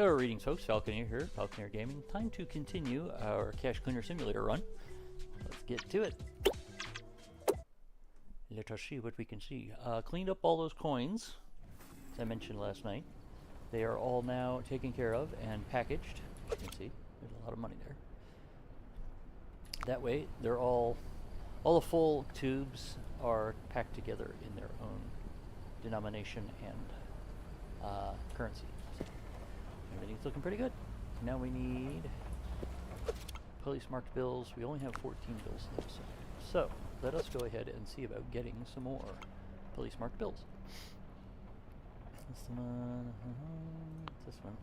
Hello, greetings, folks. Falconeer here, Falconeer Gaming. Time to continue our Cache Cleaner Simulator run. Let's get to it. Let us see what we can see. Cleaned up all those coins, as I mentioned last night. They are all now taken care of and packaged. As you can see, there's a lot of money there. That way, they're all the full tubes are packed together in their own denomination and currency. Everything's looking pretty good. Now we need police marked bills. We only have 14 bills left. So let us go ahead and see about getting some more police marked bills. This one, this one.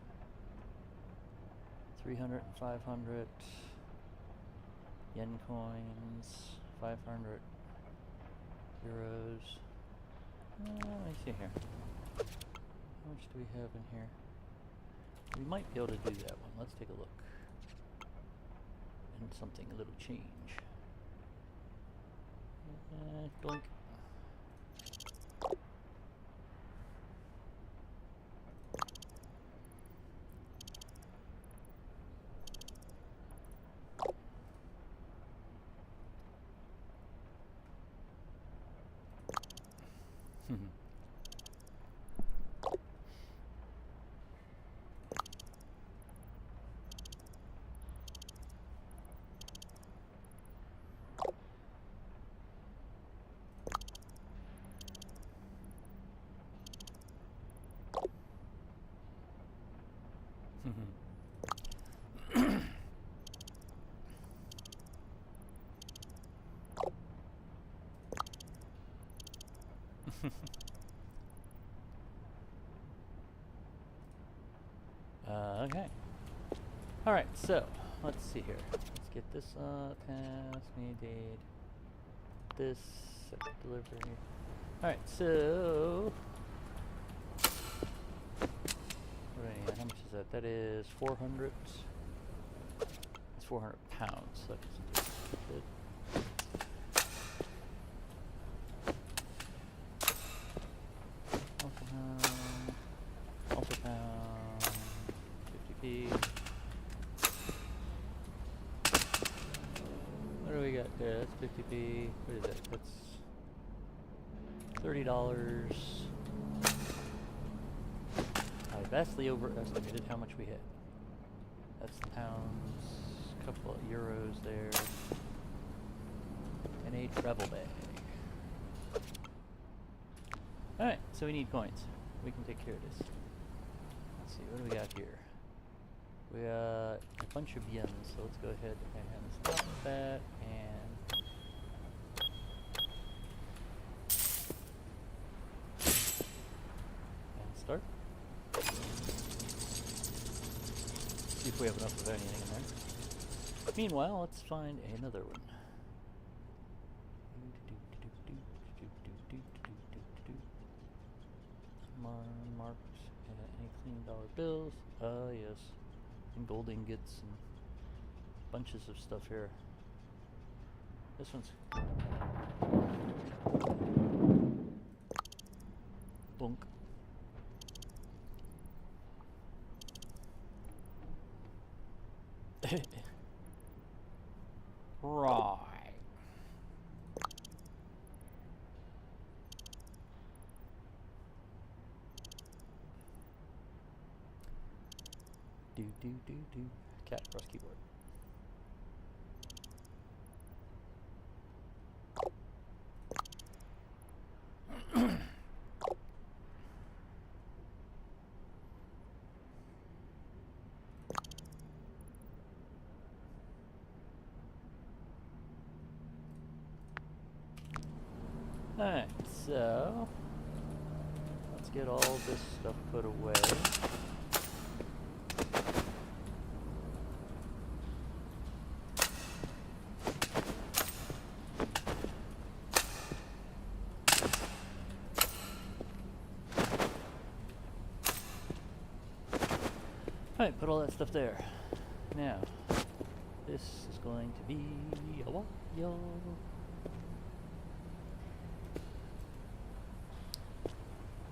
300 and 500 yen coins, 500 euros. Let me see here. How much do we have in here? We might be able to do that one. Let's take a look. And something, a little change. Blink. Okay. Alright, so let's see here. Let's get this task, need aid. This delivery. Alright, so how much is that? That is 400. It's 400 pounds. So that doesn't do good. Pound, 50p. What do we got there? That's 50p. What is that? That's $30. I vastly overestimated how much we hit. That's the pounds, a couple of euros there, and a travel bag. Alright, so we need coins. We can take care of this. Let's see, what do we got here? We got a bunch of yens, so let's go ahead and stop that and start. See if we have enough of anything in there. Meanwhile, let's find another one. Marked any clean dollar bills. Yes. And gold ingots and bunches of stuff here. This one's bunk. Right. Do. Cat across keyboard. Alright, so let's get all this stuff put away. Alright, put all that stuff there. Now, this is going to be a while.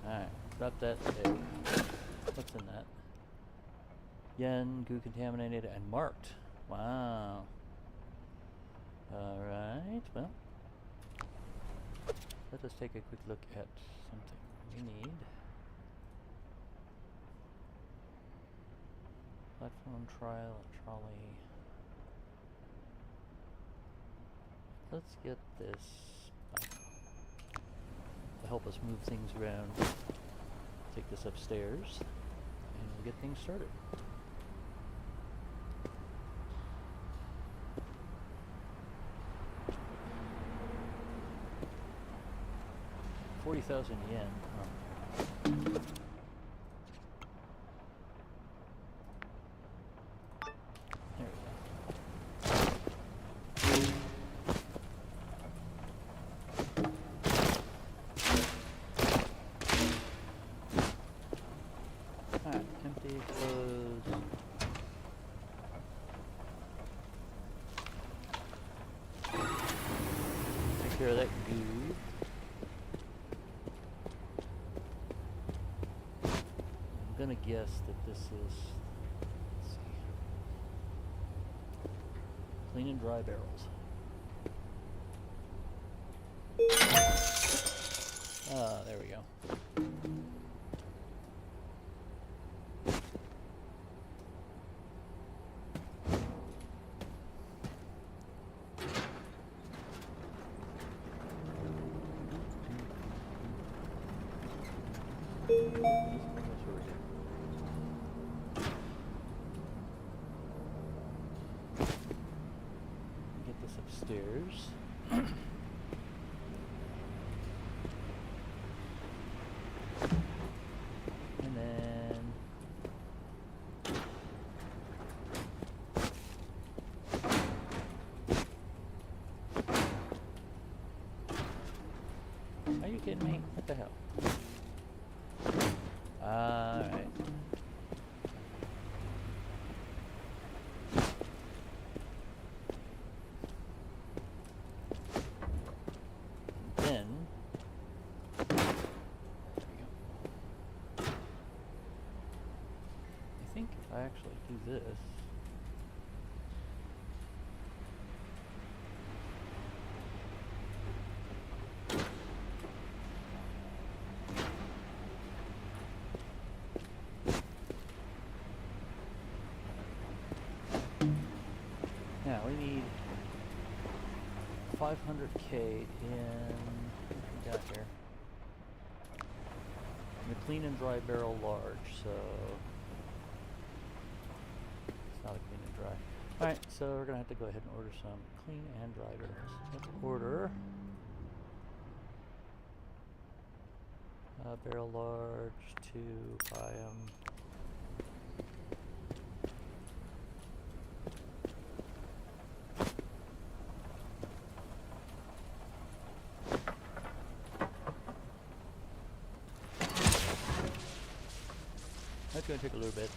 Alright, drop that there. What's in that? Yen, goo contaminated, and marked. Wow. Alright, well. Let us take a quick look at something we need. Platform trial, trolley. Let's get this to help us move things around. Take this upstairs, and we'll get things started. $40,000 yen. Oh. There we go. Alright, empty, close. Take care of that goo. I'm gonna guess that this is, let's see, clean and dry barrels. Ah, there we go. Get this upstairs. And then are you kidding me? What the hell? Alright. Then there we go. I think if I actually do this, now we need 500K in what we got here. The clean and dry barrel large, so it's not a clean and dry. Alright, so we're gonna have to go ahead and order some clean and dry barrels. Let's order barrel large to buy them. That's going to take a little bit.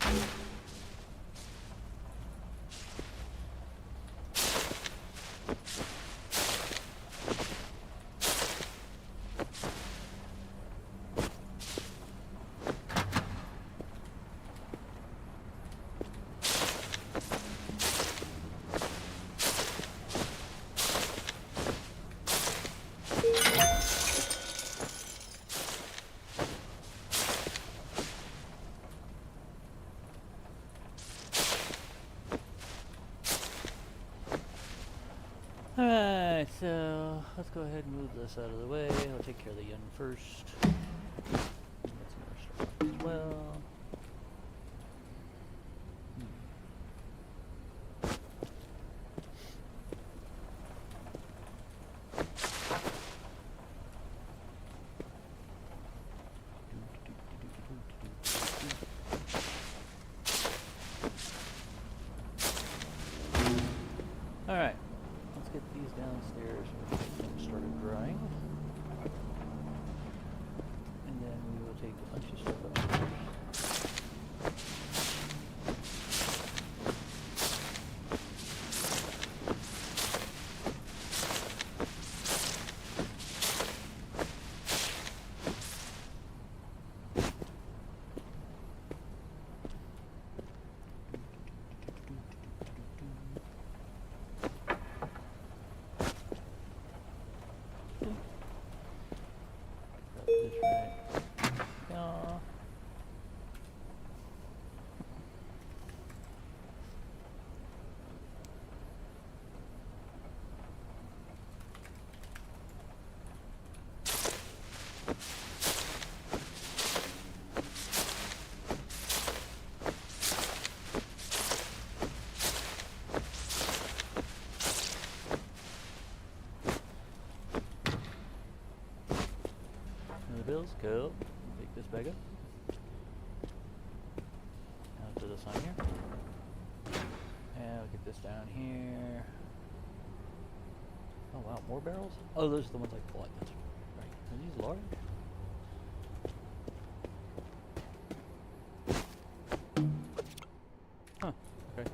Alright, so let's go ahead and move this out of the way. I'll take care of the yen first. Get some more stuff as well. Alright. Let's get these downstairs and get them started drying. And then we will take a bunch of stuff upstairs. Cool. Take this bag up. Now put this on here. And we'll get this down here. Oh wow, more barrels? Oh, those are the ones I bought. That's right. Are these large? Huh, okay.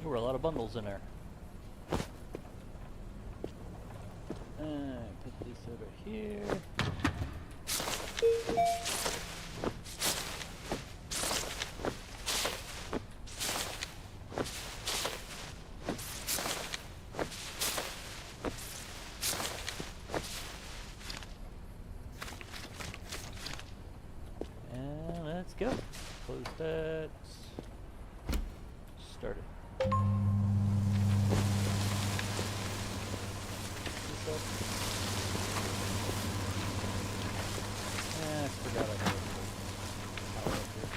There were a lot of bundles in there. Put this over here. And let's go. Close that. Start it. I forgot I had the power up here.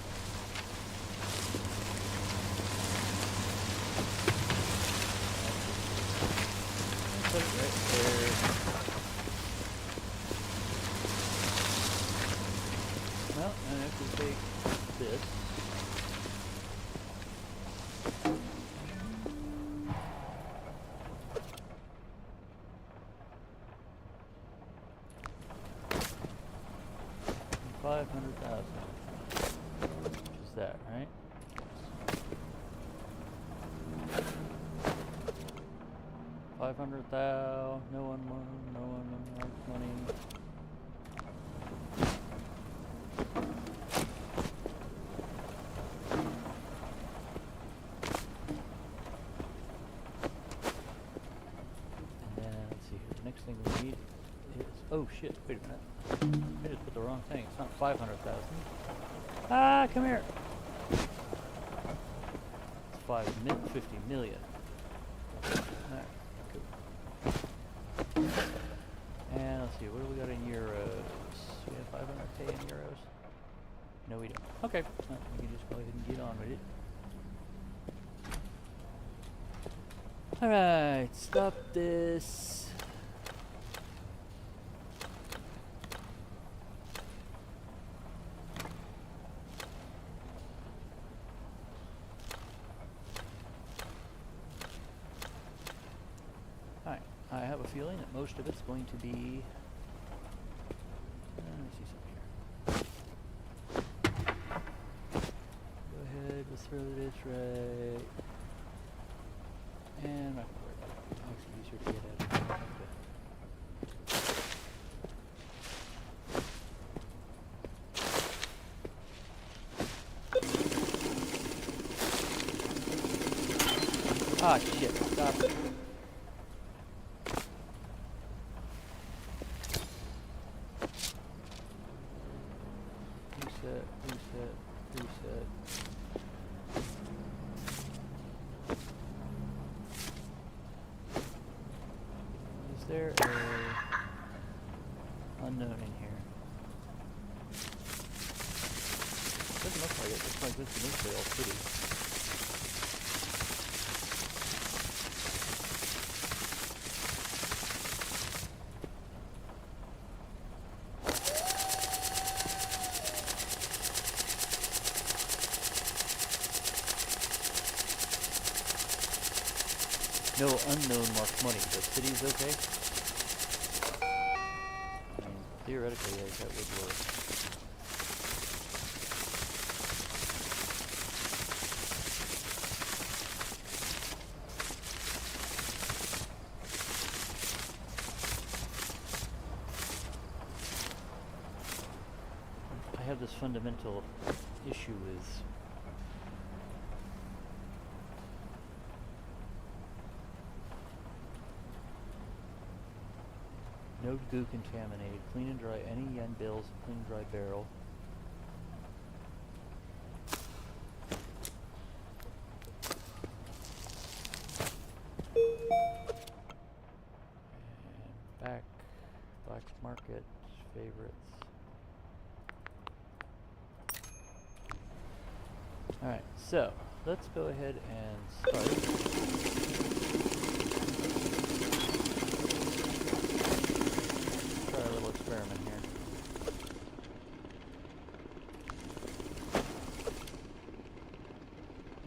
Put it right there. Well, and if we take this. $500,000. Which is that, right? 500,000. No one wants money. And then let's see here. The next thing we need is, oh shit! Wait a minute. I just put the wrong thing. It's not 500,000. Ah, come here. It's 50 million. Alright, cool. And let's see, what do we got in euros? We have 500k in euros? No, we don't. Okay, well, we can just go ahead and get on with it. Alright, stop this. I have a feeling that most of it's going to be. Let me see something here. Go ahead, we'll throw this right. And not worry about it. It makes it easier to get at. Ah, shit, stop it. Reset. Is there a unknown in here? Doesn't look like it. Looks like this is mostly all city. No unknown marked money. The city's okay? I mean, theoretically, that would work. I have this fundamental issue with No goo contaminated. Clean and dry any yen bales. Clean and dry barrel. And back. Black market. Favorites. Alright, so let's go ahead and start. Try a little experiment here.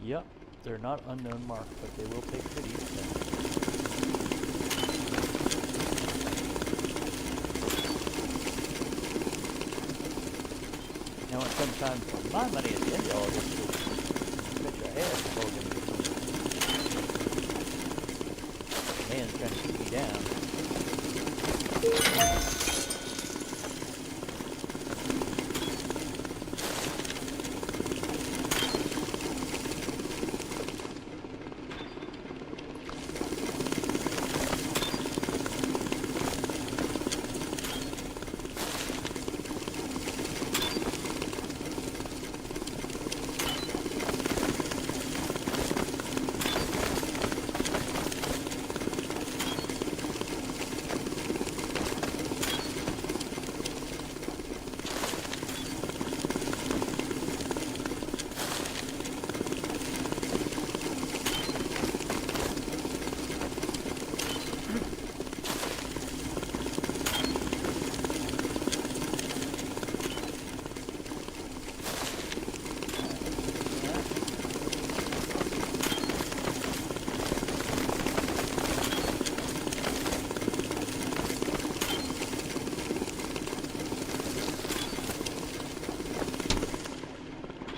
Yep, they're not unknown marked, but they will take cities. Now, when it comes time for my money at the end of all this, bet your ass is all going to be man's trying to keep me down.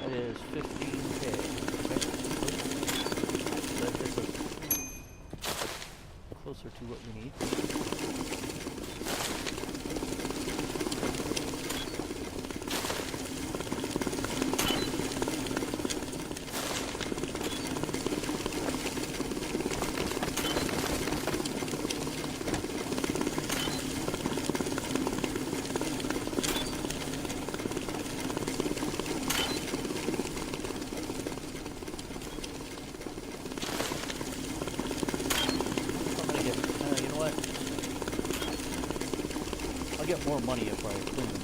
Is 15K. Okay. That gets us closer to what we need. I'll get more money if I clean them.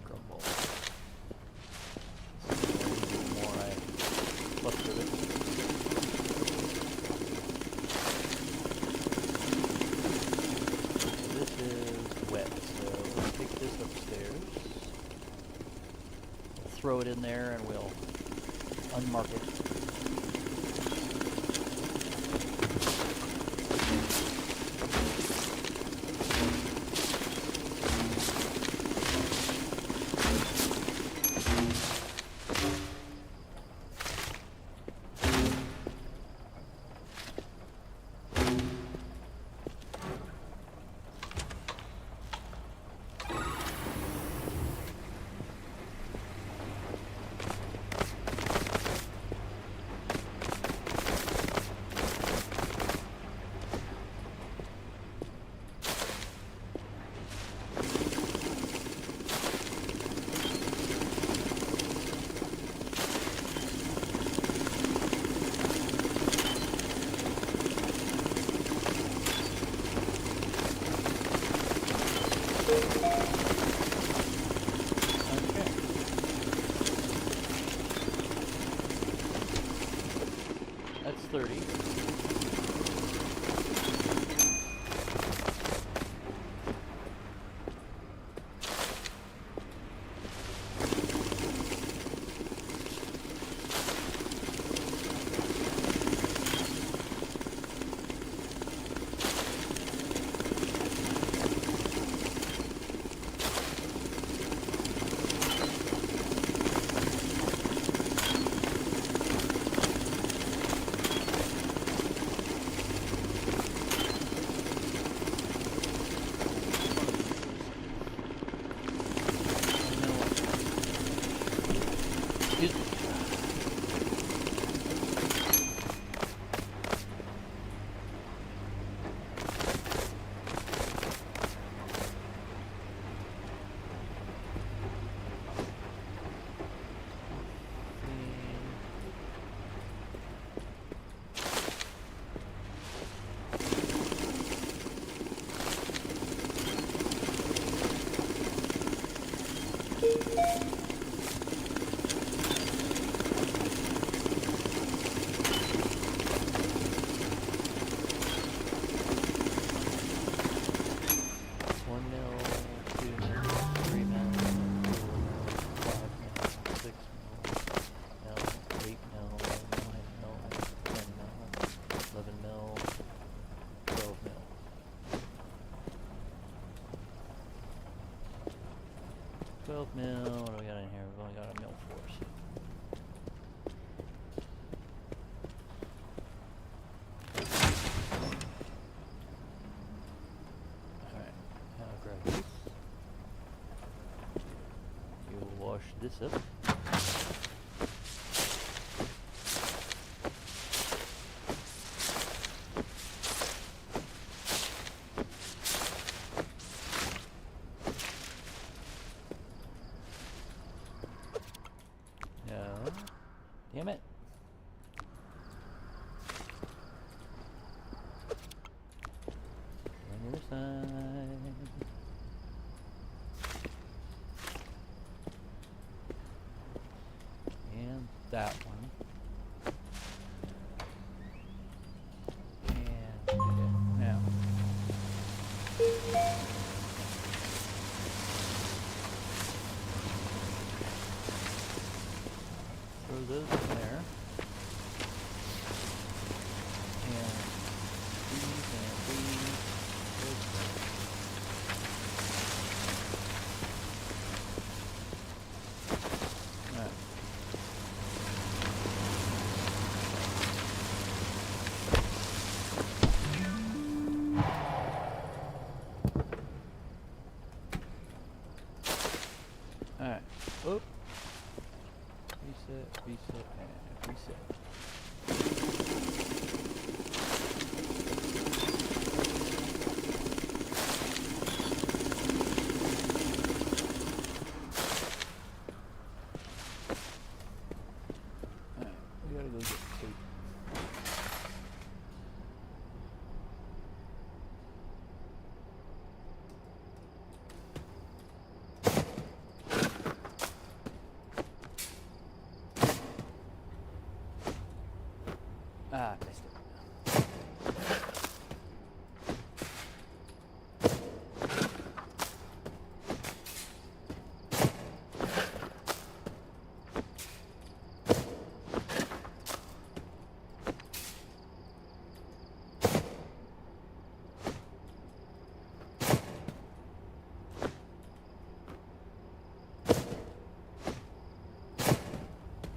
Grumble. The more I cluster it. This is wet, so let's take this upstairs. We'll throw it in there and we'll unmark it. That's 30. 12 mil. What do we got in here? We've only got a mil force. Alright, now grab this. You will wash this up. Damn it. On the other side. And that one. And now. Throw those in there. And these and these. Alright. Alright. Oh. Reset, reset, and reset. Alright, we gotta go get tape. Ah, missed it.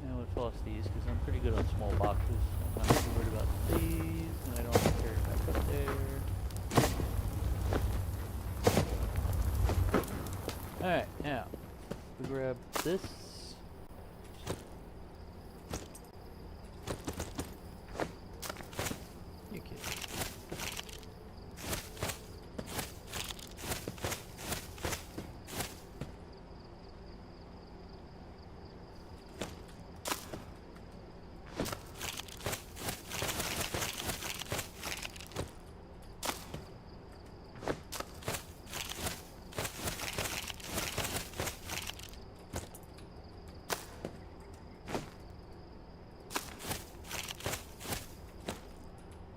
Now we'll toss these because I'm pretty good on small boxes. I'm not too worried about these, and I don't have to carry it back up there. Alright, now we grab this. You kidding?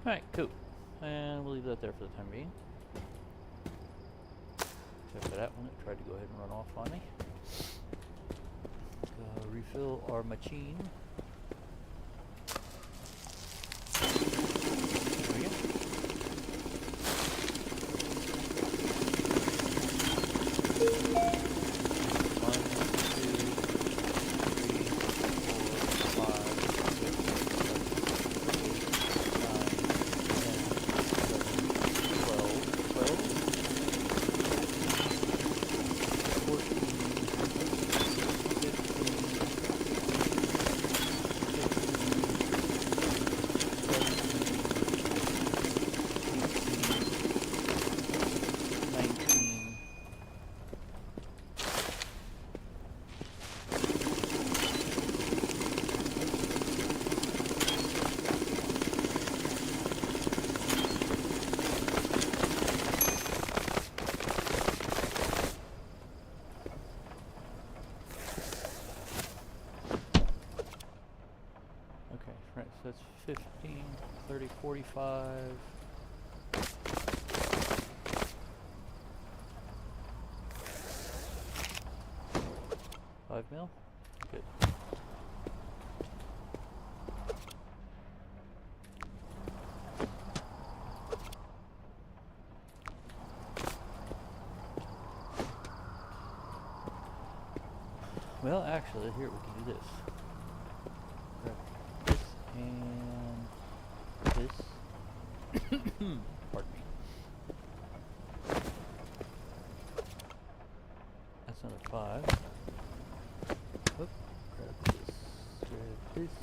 Alright, cool. And we'll leave that there for the time being. Check for that one. It tried to go ahead and run off on me. Refill our machine. There we go. One, two, three, 4, 5, 6, So that's 15, 30, 45. 5 mil? Good. Well, actually, here we can do this. Grab this and this. Pardon me. That's another 5. Oop, grab this. Grab this.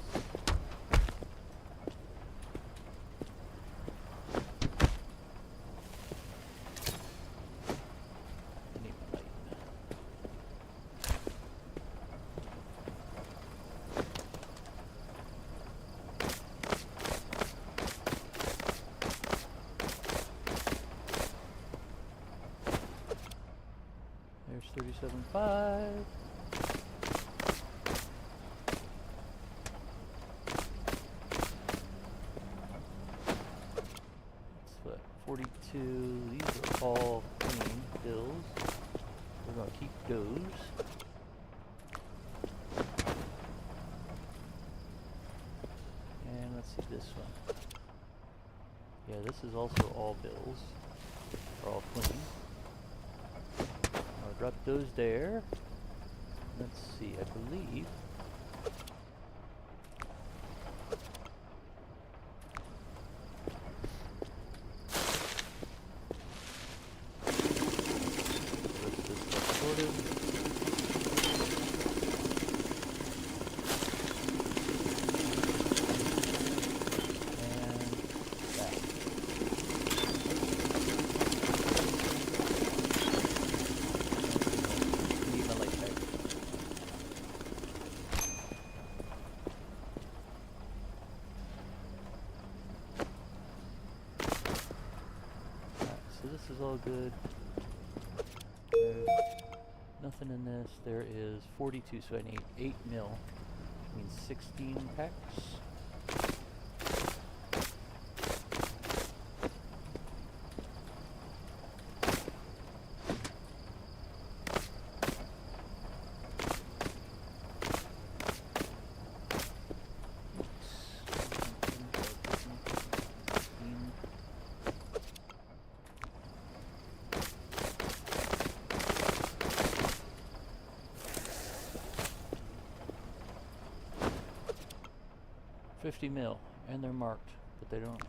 I need my light. There's 37.5. That's what, 42. These are all clean bills. We're going to keep those. And let's see this one. Yeah, this is also all bills. They're all clean. I'll drop those there. Let's see, I believe. Let's just get sorted. And that. Need my light back. Alright, so this is all good. There's nothing in this. There is 42, so I need 8 mil, which means 16 packs. $50 mil, and they're marked, but they don't.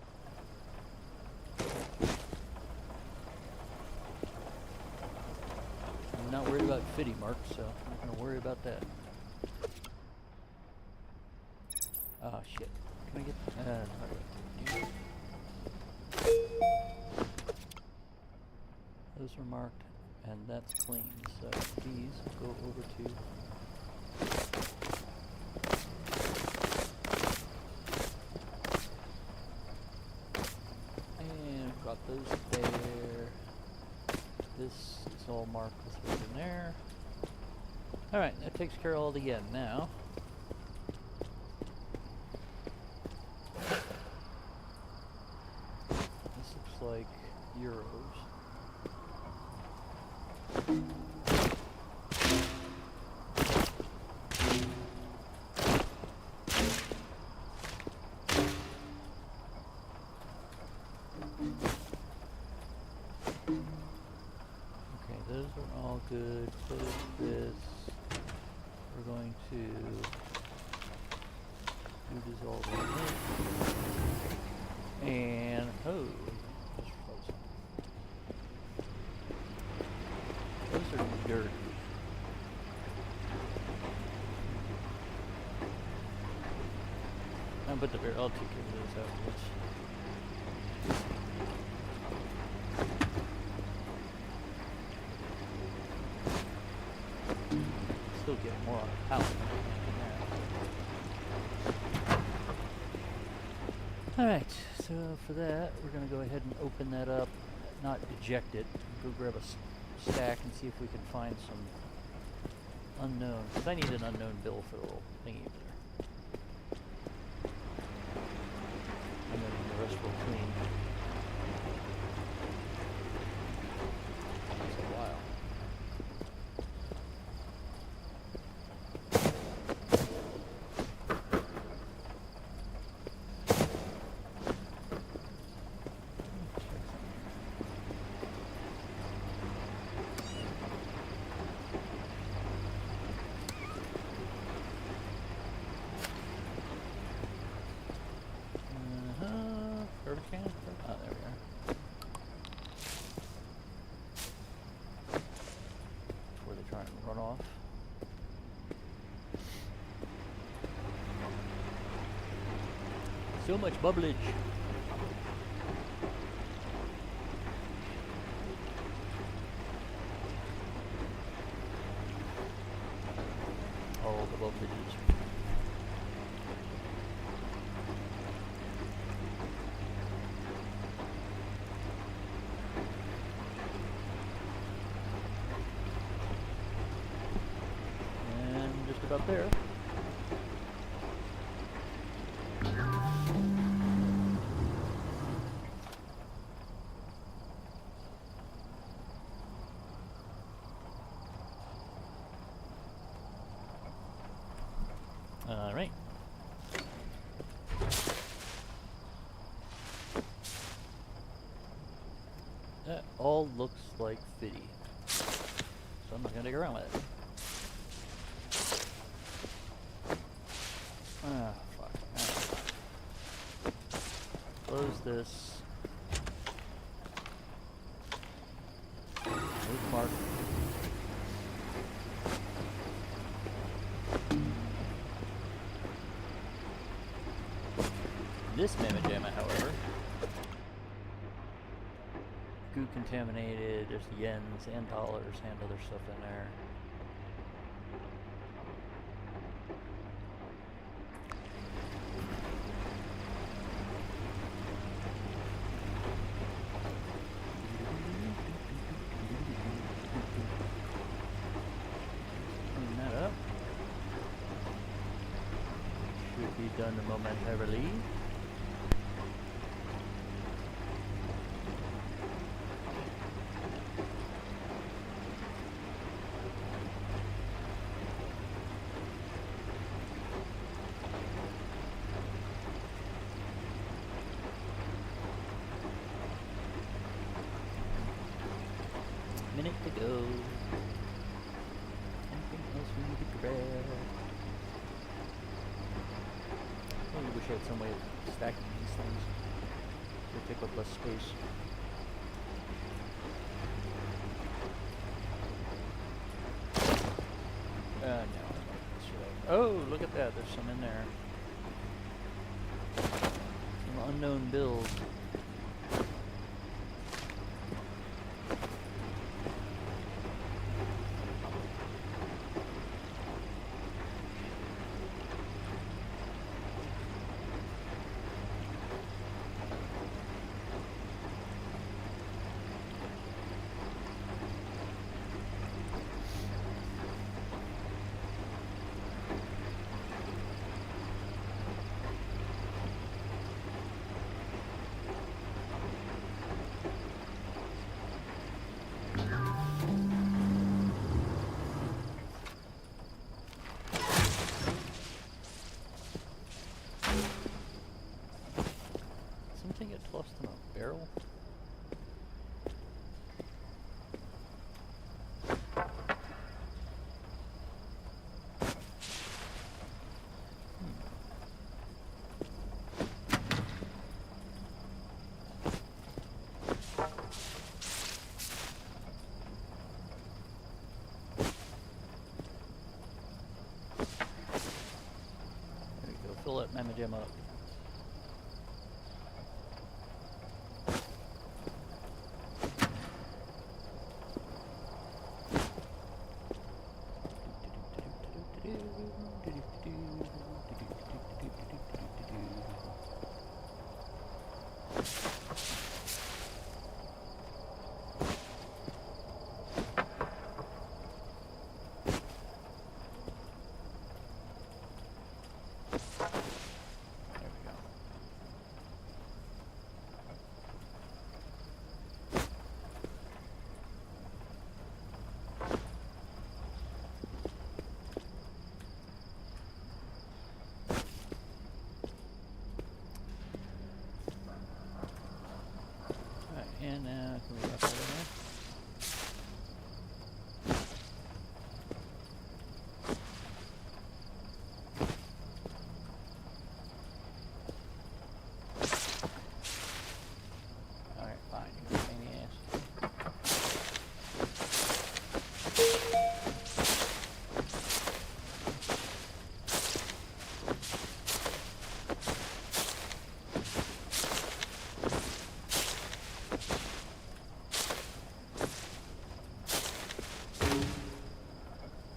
I'm not worried about fitty marks, so I'm not gonna worry about that. Ah, shit. Can I get? Alright. Those are marked, and that's clean. So these go over to. Got those there. This is all marked with what's in there. Alright, that takes care of all the yen now. This looks like euros. Okay, those are all good. Close this. We're going to do this all in. And oh, just frozen. Those are dirty. I'll take care of those afterwards. Still get more on the pallet. Alright, so for that, we're going to go ahead and open that up, not eject it, go grab a stack and see if we can find some unknown, because I need an unknown bill for the little thingy over there. And then the rest will clean. Takes a while. and run off. So much bubblage. All the bubblages. And just about there. All right. That all looks like Fiddy, so I'm not gonna dig around with it. Ah, fuck. Ah. Close this. Move mark. This Mamma Jamma, however, goo contaminated, there's yens and dollars and other stuff in there. Clean that up. Should be done momentarily. Minute to go. Anything else we need to grab? I really wish I had some way of stacking these things to take up less space. No. Oh, look at that. There's some in there. Some unknown bills. Something get tossed in a barrel? There we go, fill that Mamma Jamma up.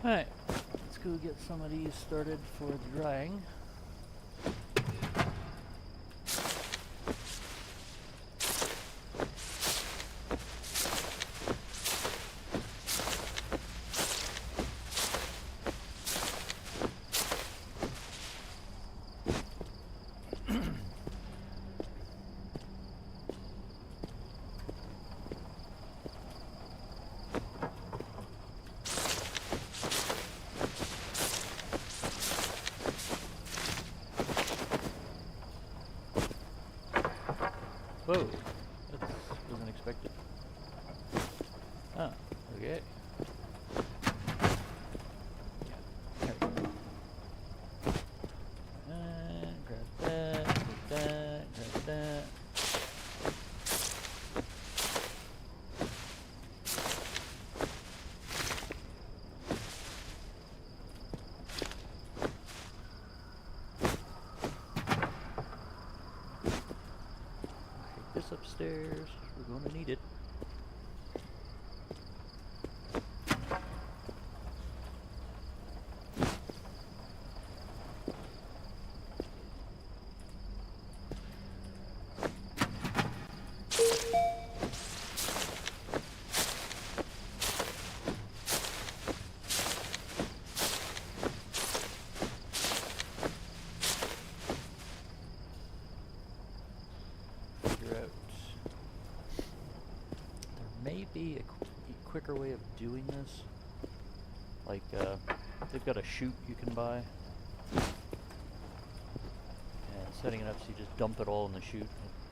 Alright, let's go get some of these started for drying. Whoa, that wasn't expected. Oh, okay. Yeah, there we go. Grab that, grab that, grab that. Take this upstairs, we're going to need it. Figure out. There may be a quicker way of doing this. Like, they've got a chute you can buy. And setting it up so you just dump it all in the chute. It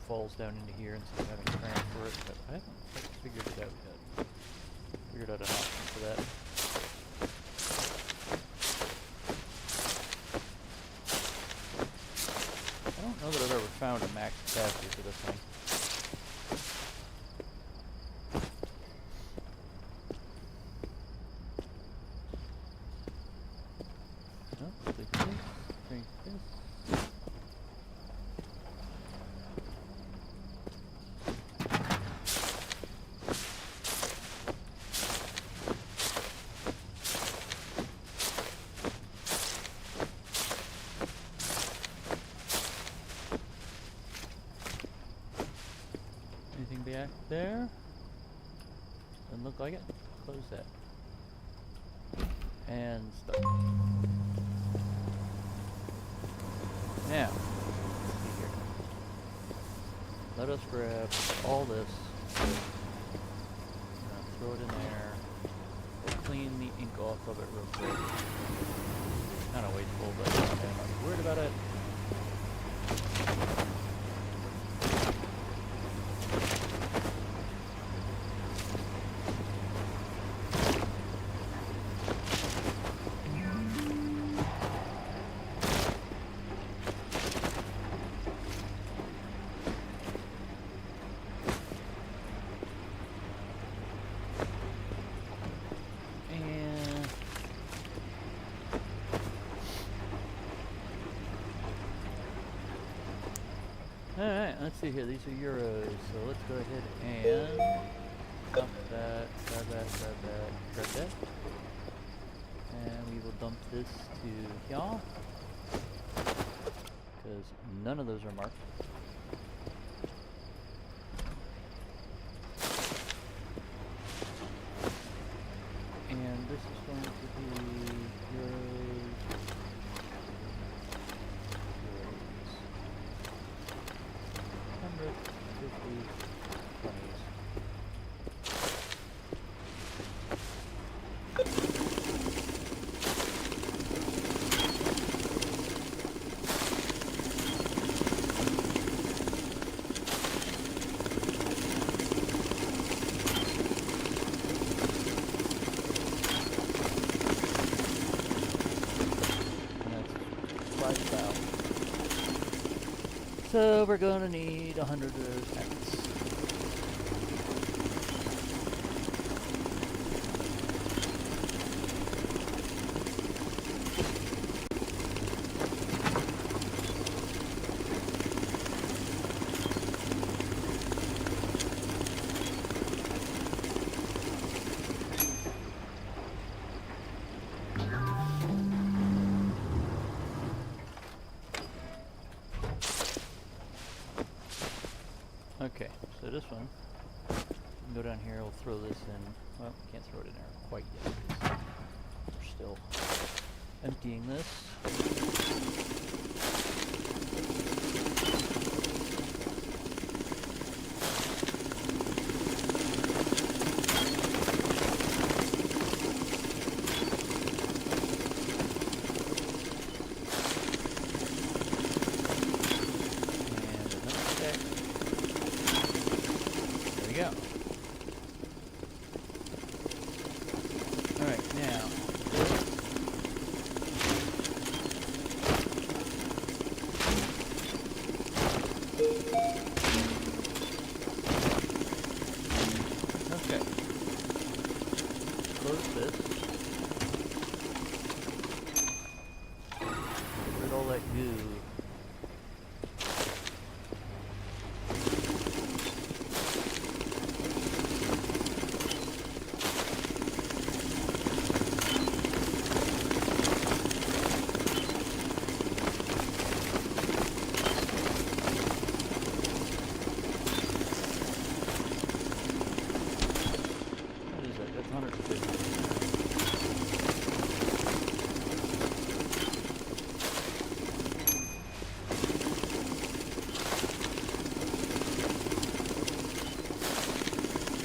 falls down into here instead of having to transfer it. But I haven't quite figured it out yet. Figured out an option for that. I don't know that I've ever found a max capacity for this thing. Oh, take this, drink this. Anything back there? Doesn't look like it. Close that. And start. Now, let's see here. Let us grab all this. Throw it in there. We'll clean the ink off of it real quick. Kind of wasteful, but I'm not worried about it. Alright, let's see here. These are euros. So let's go ahead and dump that, grab that, grab that, grab that. And we will dump this to here. Because none of those are marked. And this is going to be euros. So we're gonna need 100 of those packets. Okay, so this one, we can go down here, we'll throw this in. Well, can't throw it in there quite yet, 'cause we're still emptying this.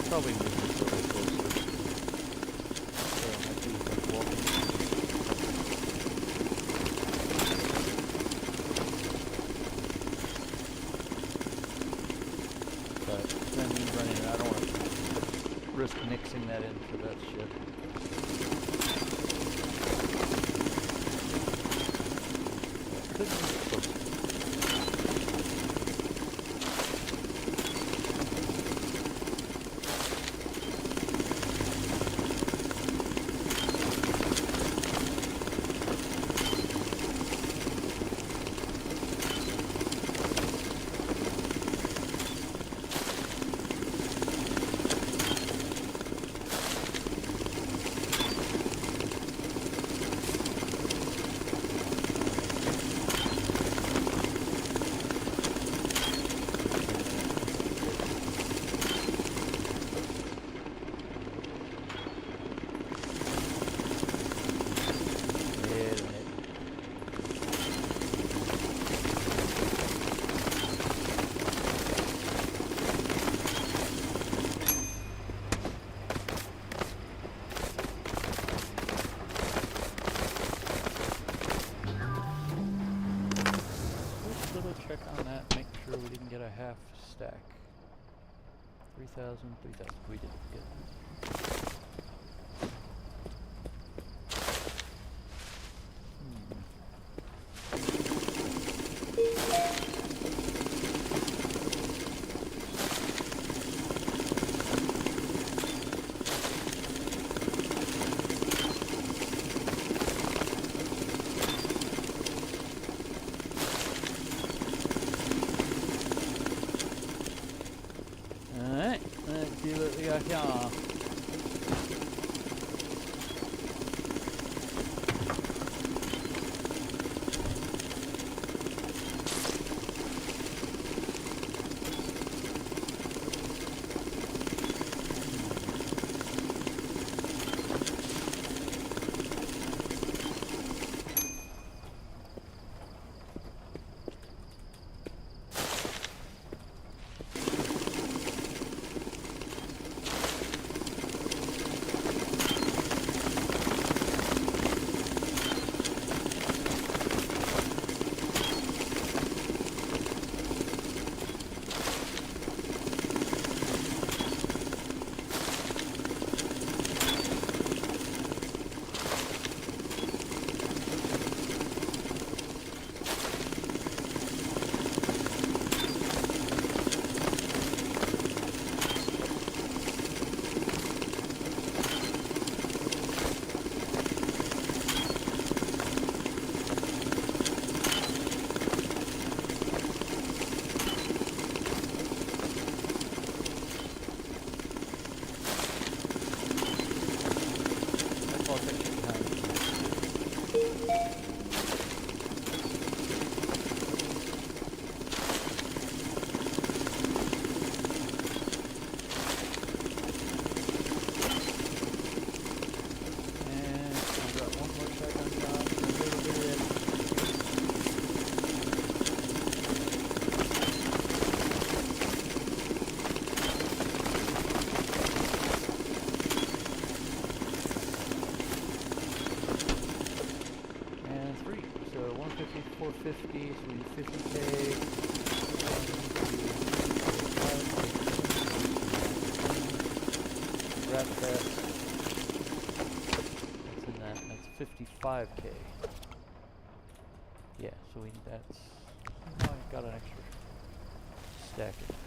Probably move this a little closer. So I do like walking. But then running, I don't want to risk mixing that into that shit. Could move it closer. Check on that, make sure we didn't get a half stack. 3,000, 3,000. We did. Good. Alright, let's see what we got here. 450, 450, so we need 50K. Wrap that. What's in that? That's 55K. Yeah, so that's... Oh, I got an extra stack in there.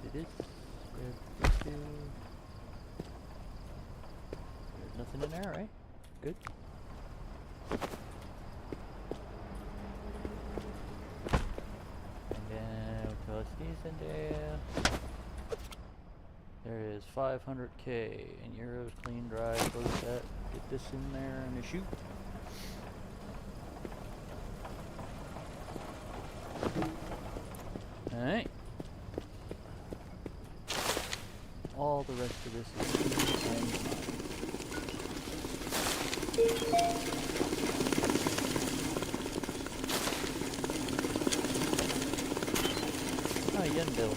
Did it? There's nothing in there, right? Good. And then we toss these in there. There is 500K in euros, clean, dry, close that. Get this in there and shoot. Alright. All the rest of this is yen bill.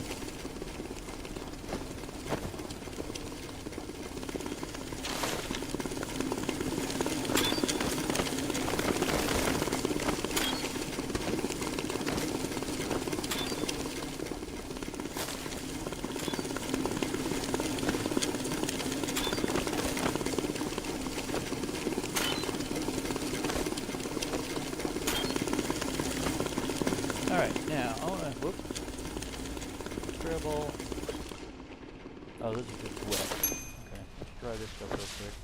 Alright, now I wanna scribble. Oh, this is just wet. Okay, let's try this stuff real quick.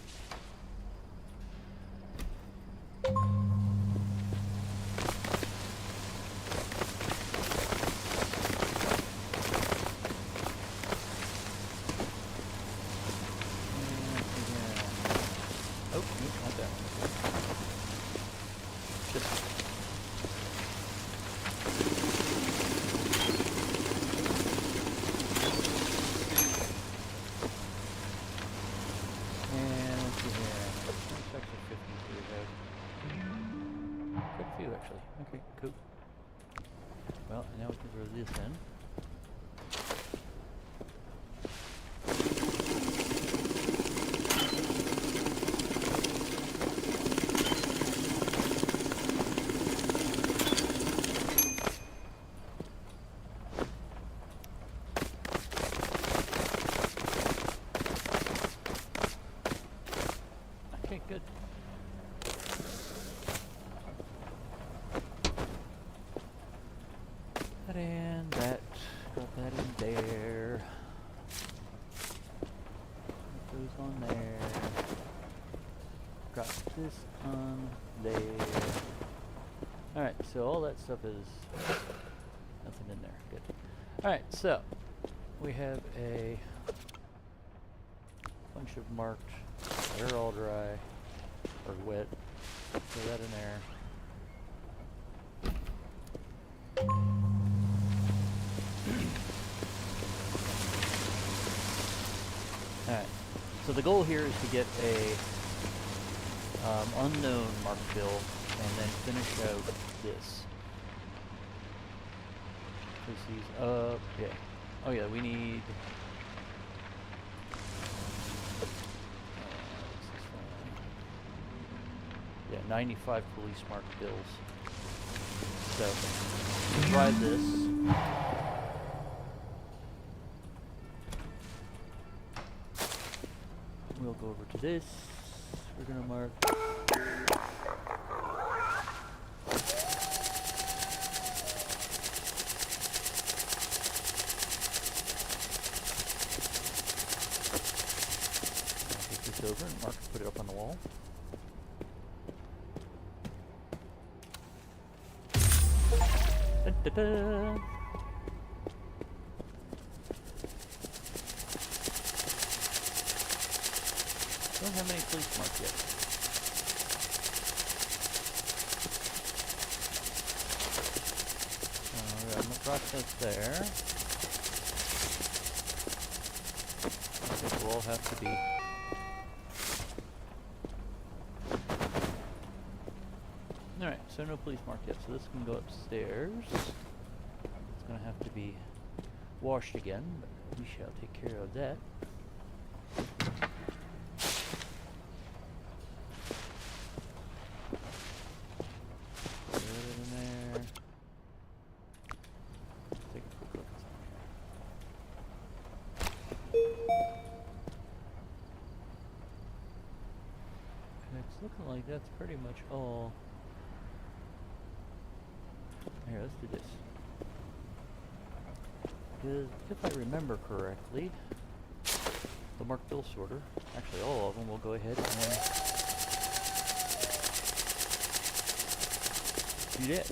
Oh, nope, not that one. This one. Actually. Okay, cool. Well, now we can throw this in. Okay, good. And that, drop that in there. Put those on there. Drop this on there. Alright, so all that stuff is nothing in there. Good. Alright, so we have a bunch of marked, they're all dry or wet. Throw that in there. Alright, so the goal here is to get a unknown mark bill and then finish out this. Because he's up, yeah. Oh yeah, we need... what's this one? Yeah, 95 police mark bills. So, try this. We'll go over to this. We're gonna mark. Take this over and mark, put it up on the wall. Da -da -da. Don't have any police marks yet. Alright, I'm gonna process there. I guess we'll all have to be. Alright, so no police mark yet, so this can go upstairs. It's gonna have to be washed again, but we shall take care of that. Put it in there. Take a quick look and it's looking like that's pretty much all. Here, let's do this. Because if I remember correctly, the Mark Bill sorter, actually all of them, will go ahead and do that.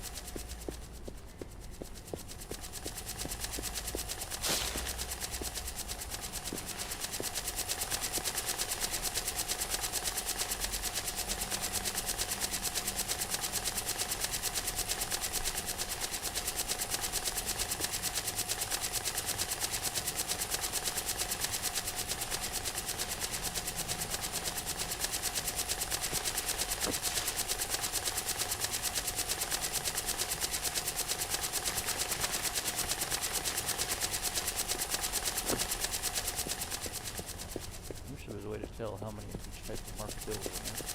There was a way to tell how many of each type of Mark Bill were in there.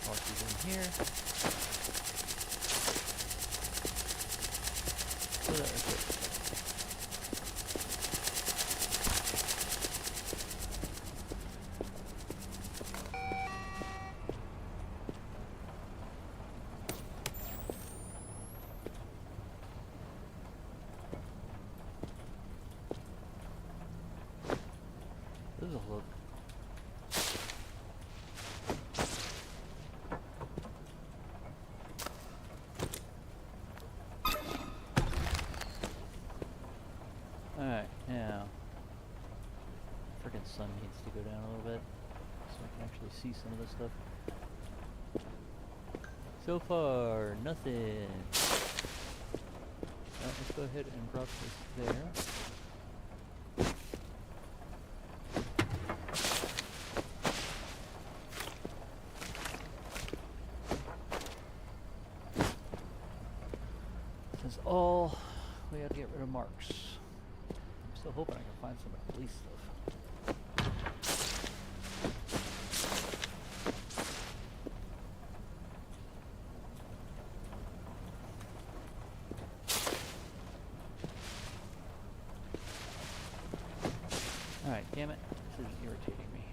Mark these in here. So that was it. This will look. Alright, now. Frickin' sun needs to go down a little bit so I can actually see some of this stuff. So far, nothing. Let's go ahead and drop this there. That's all we gotta get rid of marks. I'm still hoping I can find some police stuff. Alright, damn it. This is irritating me.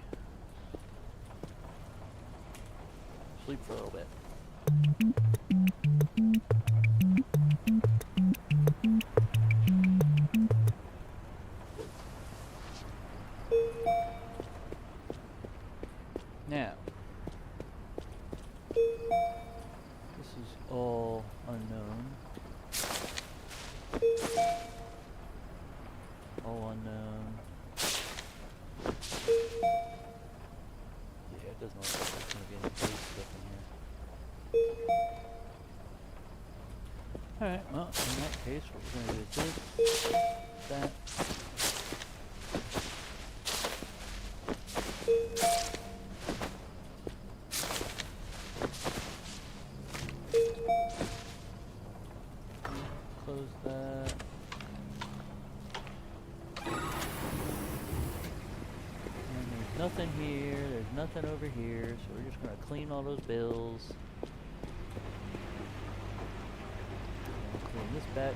Sleep for a little bit. Now, this is all unknown. All unknown. Yeah, it doesn't look like there's going to be any base stuff in here. Alright, well, in that case, what we're going to do is this, that. Close that. And there's nothing here, there's nothing over here, so we're just going to clean all those bills. Clean this batch.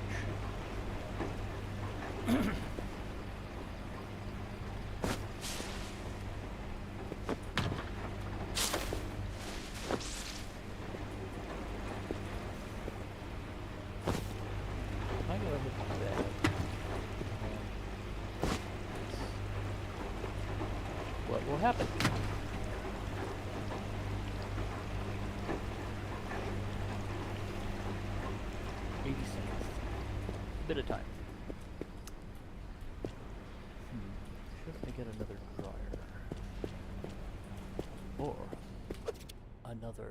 I go ahead and do that. What will happen? Bit of time. Should I get another dryer? Or another...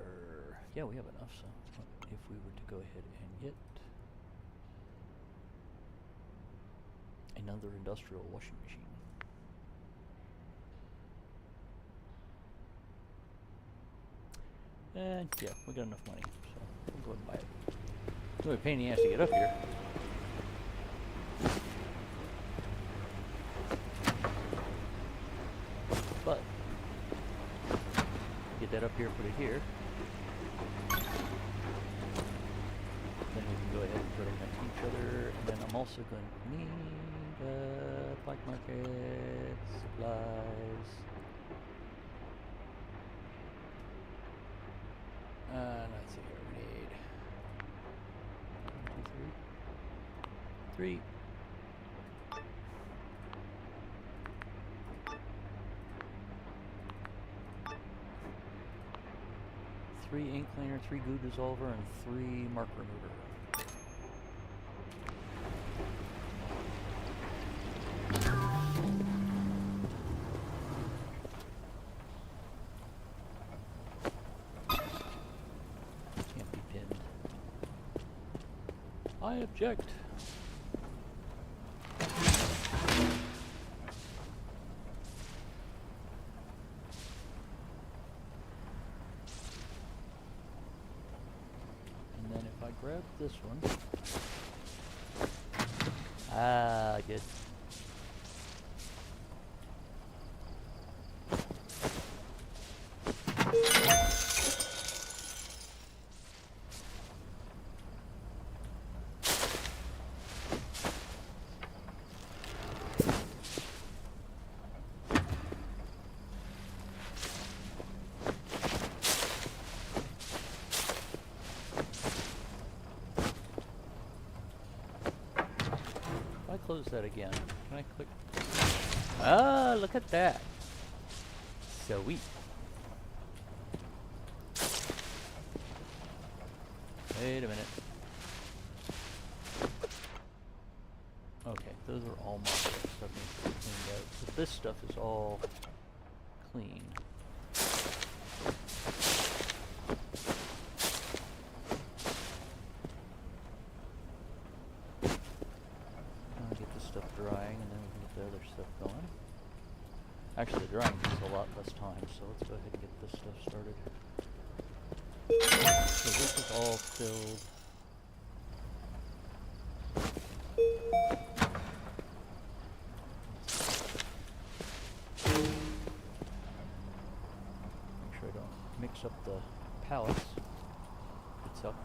Yeah, we have enough, so if we were to go ahead and get another industrial washing machine. And yeah, we got enough money, so we'll go ahead and buy it. It's really a pain in the ass to get up here. But get that up here, put it here. Then we can go ahead and put them next to each other. And then I'm also going to need black market, supplies. Let's see here, we need 1, 2, 3. 3 ink cleaner, 3 goo dissolver, and 3 mark remover. Can't be pinned. I object. Grab this one. Ah, good. Close that again. Can I click? Ah, look at that. Sweet. Wait a minute. Okay, those are all marked. Stuff needs to be cleaned out. But this stuff is all clean. Actually, the drying takes a lot less time, so let's go ahead and get this stuff started. So this is all filled. Make sure I don't mix up the pallets. It's up.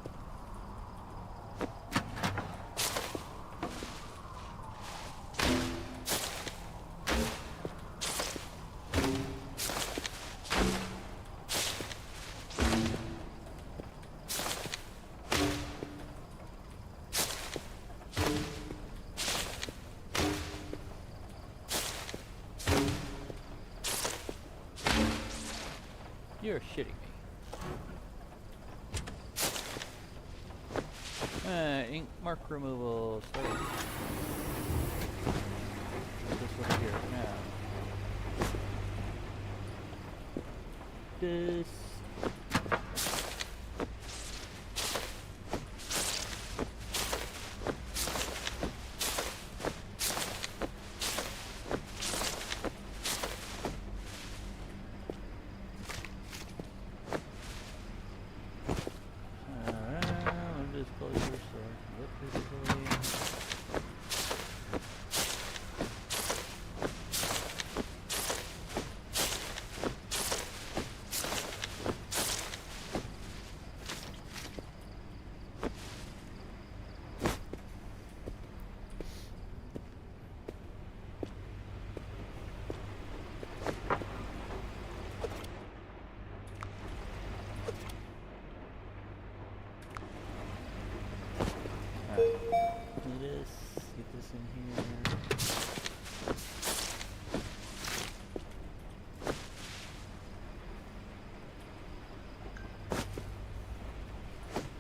You're shitting me. Ink mark removal. Sorry. Put this over here now. This.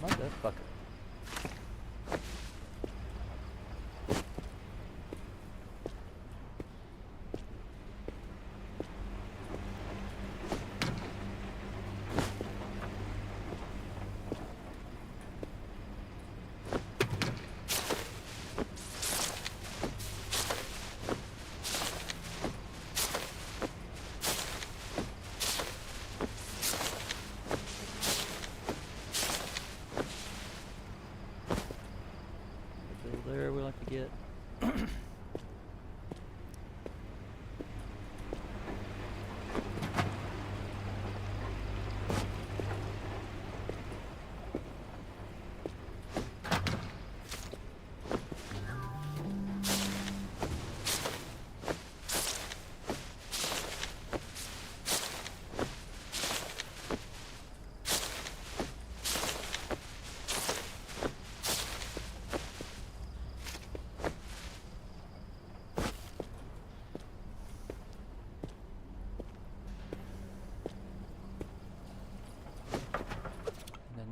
Motherfucker. there we like to get.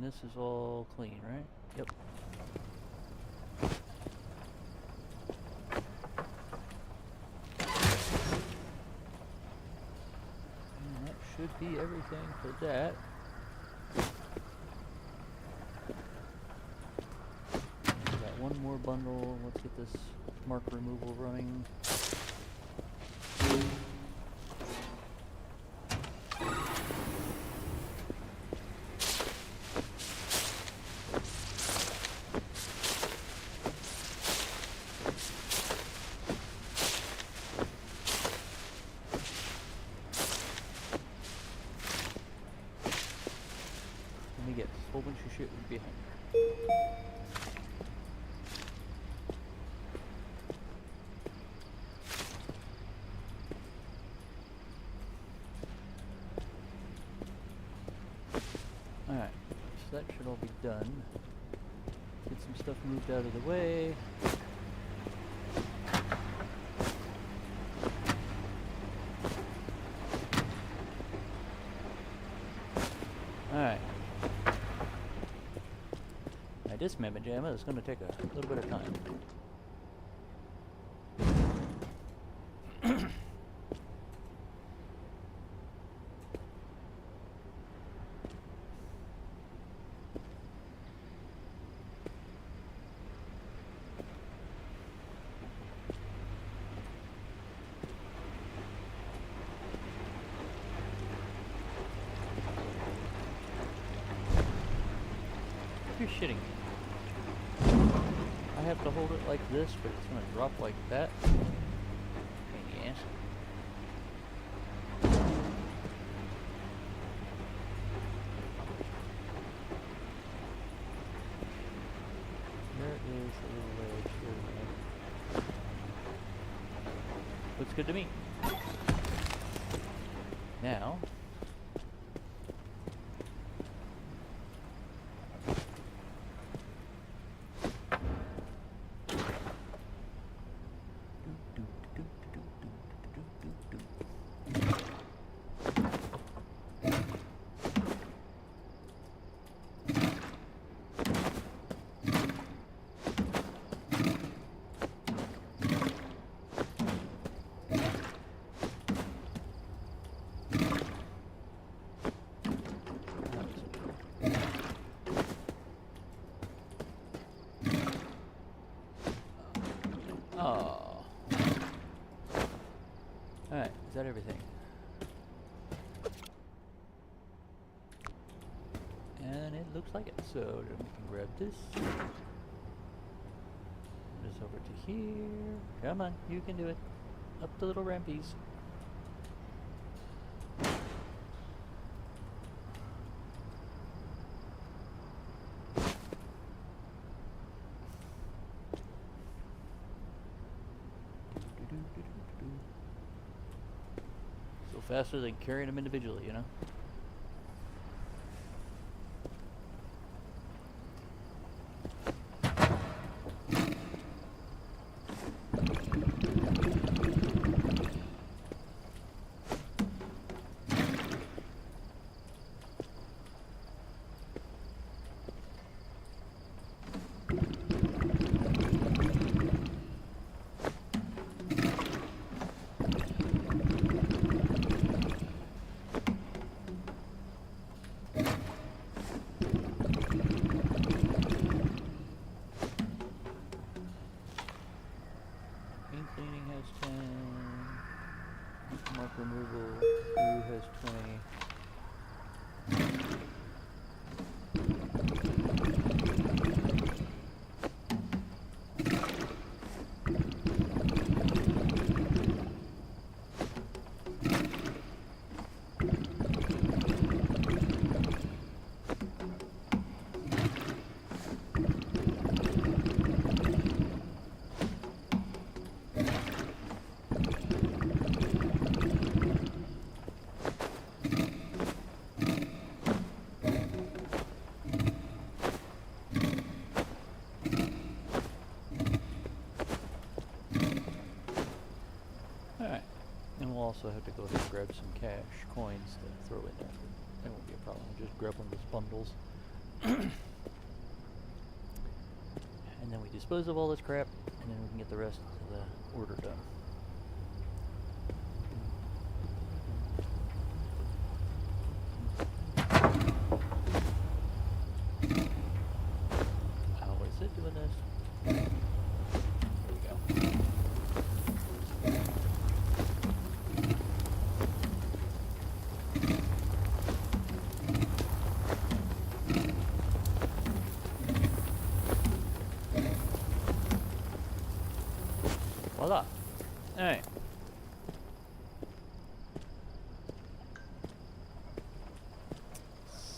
This is all clean, right? Yep. And that should be everything for that. Got one more bundle. Let's get this mark removal running. Get a whole bunch of shit behind here. Alright, so that should all be done. Get some stuff moved out of the way. Alright. Dismember jammer is going to take a little bit of time. You're shitting me. I have to hold it like this, but it's going to drop like that. Pain in the ass. There is a little ledge here. Looks good to me. Now, oh. Alright, is that everything? And it looks like it. So then we can grab this. This over to here. Come on, you can do it. Up the little rampies. So faster than carrying them individually, you know? Cleaning has 10. Mark removal. Glue has 20. also have to go ahead and grab some cash coins to throw in there. That won't be a problem. I'll just grab one of those bundles. And then we dispose of all this crap, and then we can get the rest of the order done. How is it doing this? There we go. Voila. Alright.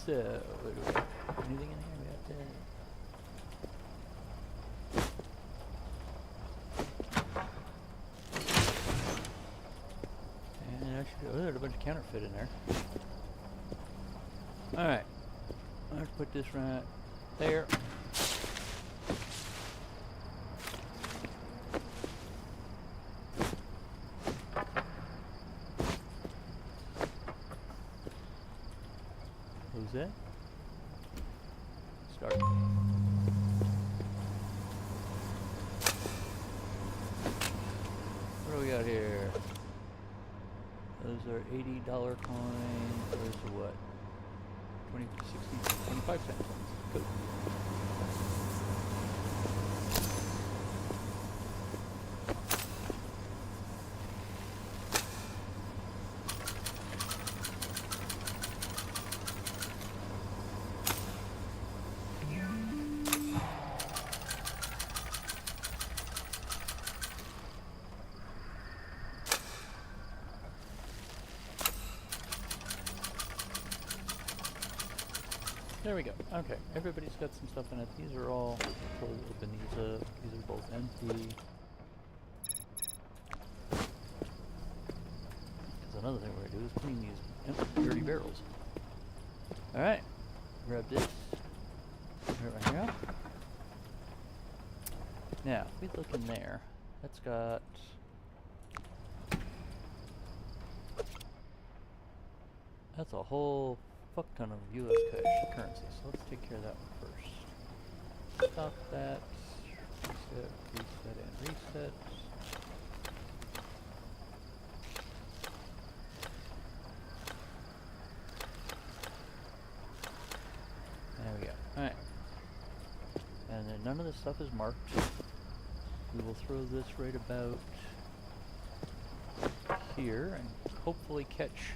So, what do we have? Anything in here? We have to... And actually, oh, there's a bunch of counterfeit in there. Alright. Let's put this right there. Who's that? Start. What do we got here? Those are $80 coins. Those are what? 20, 60, 25 cents. Good. There we go. Okay, everybody's got some stuff in it. These are all closed open. These are both empty. Because another thing we're gonna do is clean these empty, dirty barrels. All right, grab this. Right here. Now, if we look in there, that's got. That's a whole fuck ton of US cash currency, so let's take care of that one first. Stop that. Reset, reset, and reset. There we go. Alright. And then none of this stuff is marked. We will throw this right about here and hopefully catch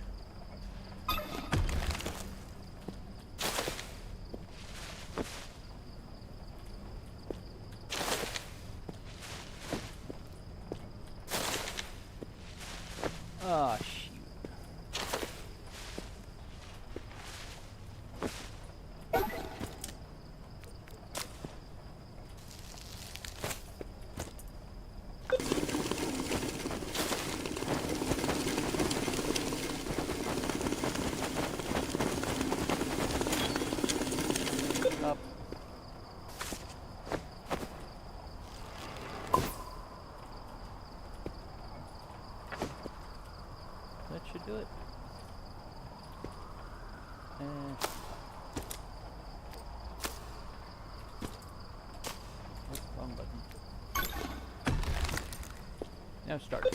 ah, shoot. Up. That should do it. Oops, wrong button. Now start.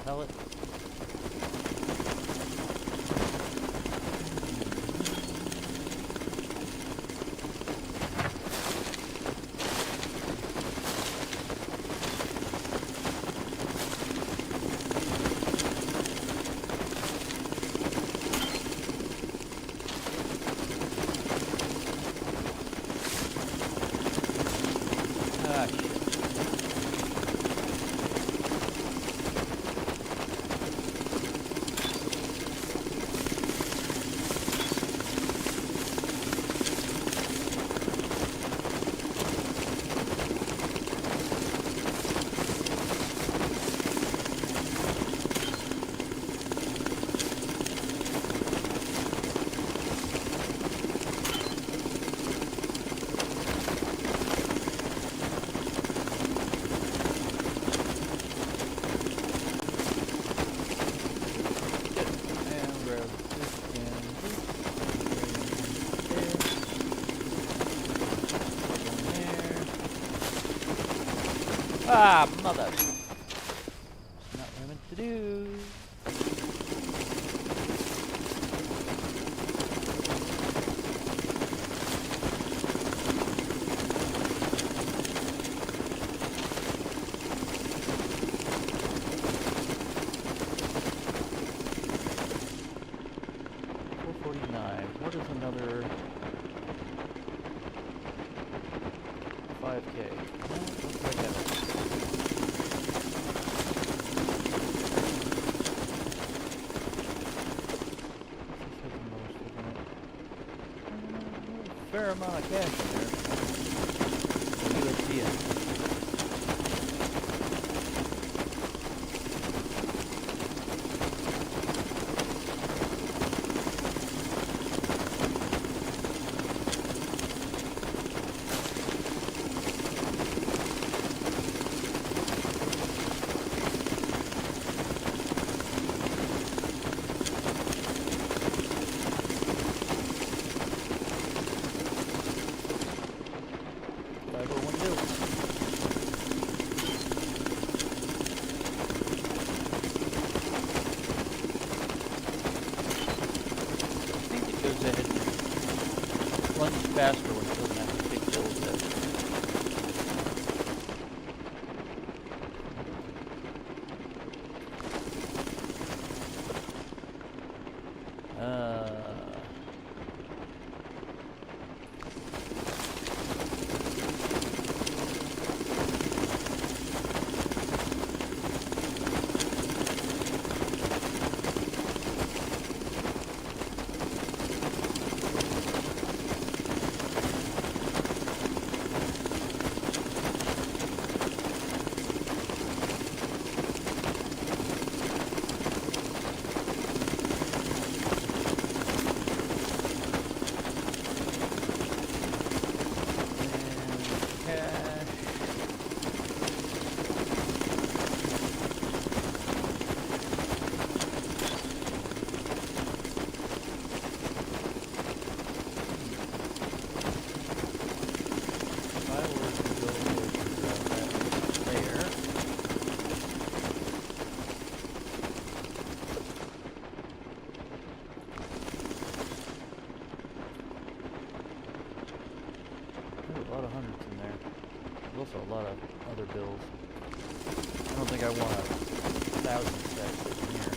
pellet. Ah, shit. And grab this and this. There. Ah, mother. It's not what I meant to do. What is another 5K? Looks like that. Fair amount of cash in there. USDS. Faster when it doesn't have to pick bills that. A lot of hundreds in there. There's also a lot of other bills. I don't think I want 1,000 stacks in here.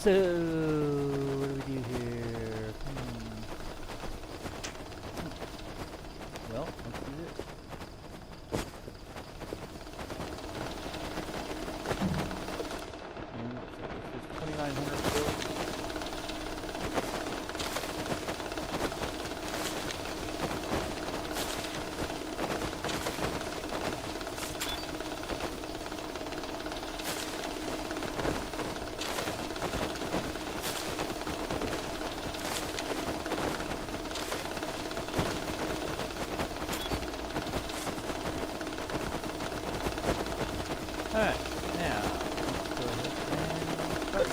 So, what do we do here? Well, let's do this. So this is 2,900 builds. Alright, now, let's go ahead and start.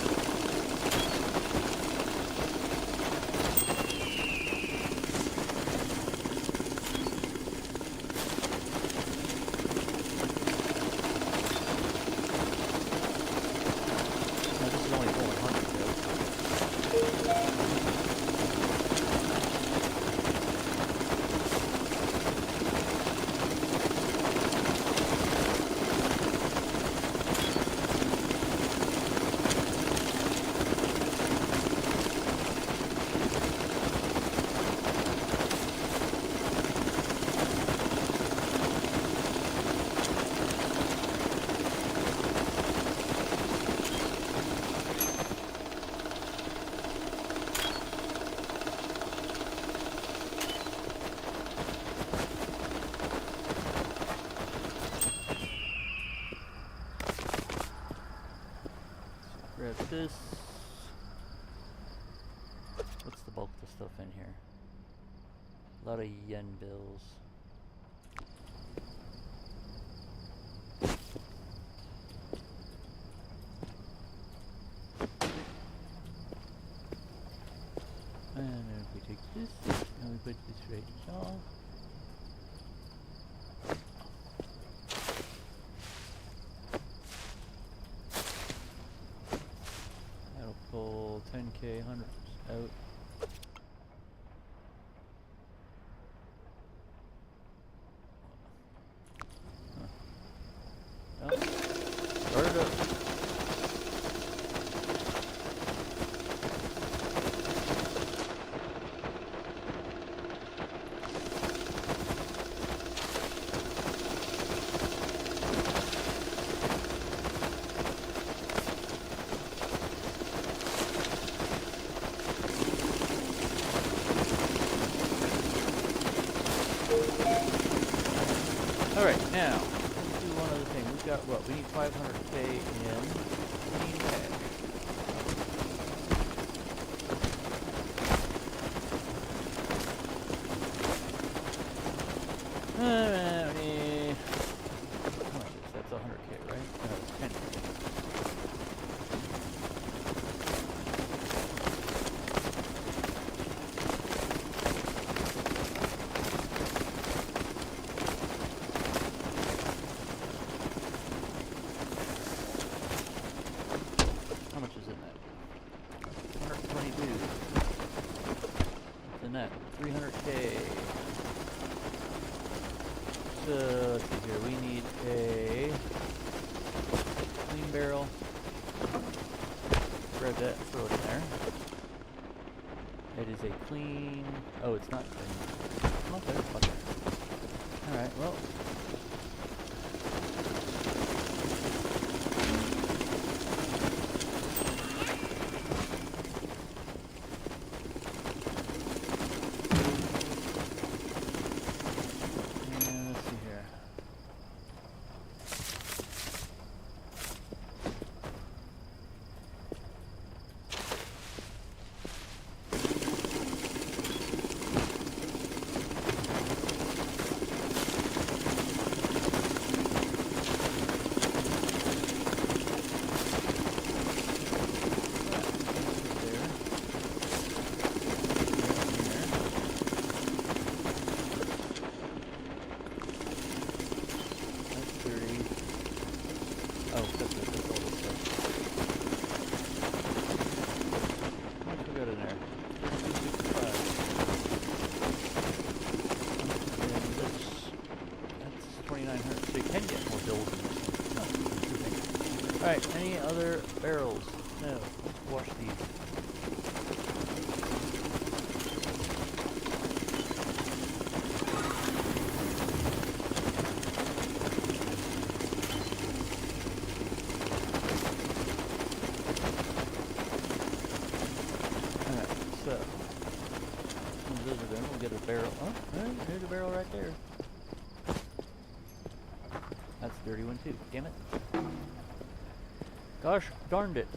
Now, this is only 400 though. Grab this. What's the bulk of the stuff in here? A lot of yen bills. And then if we take this and we put this right here. That'll pull 10k, 100 out. Well, start it up. Alright, now, let's do one other thing. We've got what? We need 500k in clean cash. How much is that? That's 100k, right? No, it's 10k. How much is in that? 122. What's in that? 300k. So, let's see here. We need a clean barrel. Grab that and throw it in there. It is a clean... Oh, it's not clean. Not there. Okay. Alright, well... let's see here. Alright, any other barrels? No, let's wash these. Alright, so once those are done, we'll get a barrel. Oh, there's a barrel right there. That's a dirty one too. Damn it. Gosh darned it.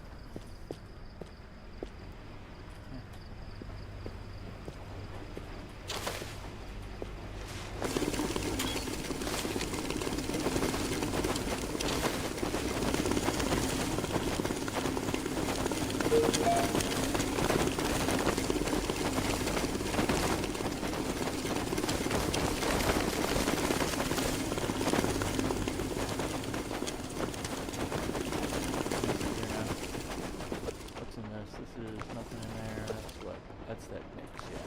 What's in this? This is nothing in there. That's what? That's that mix, yeah.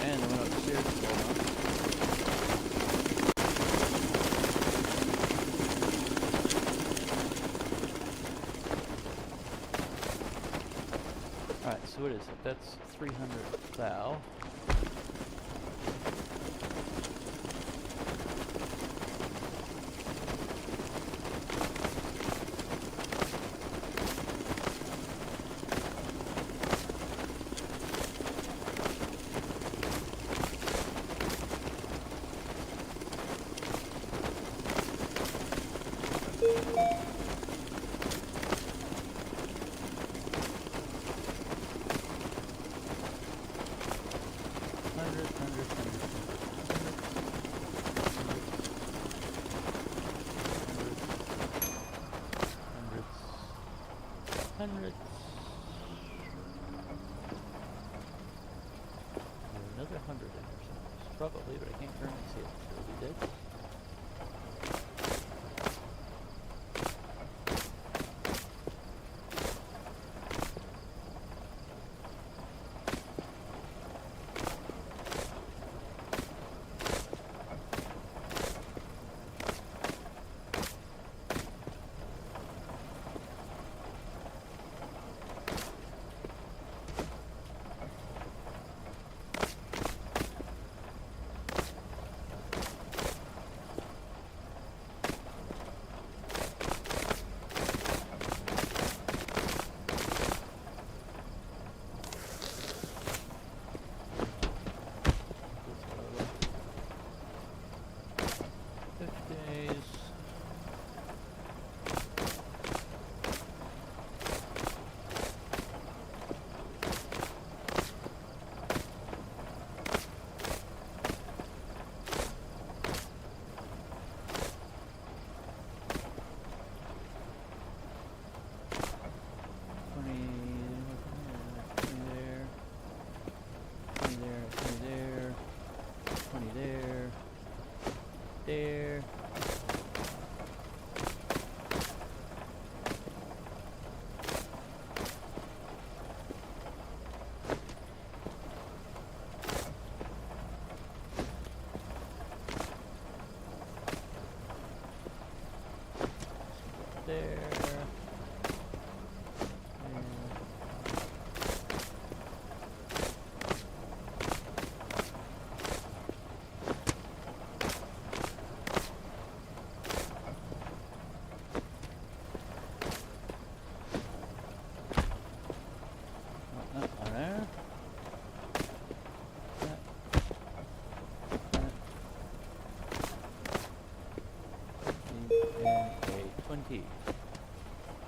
And I went upstairs to roll on. Alright, so what is it? That's 300 thou. Hundreds. Another 100 in there somewhere. Probably, but I can't currently see it. So it'll be dead. There. There.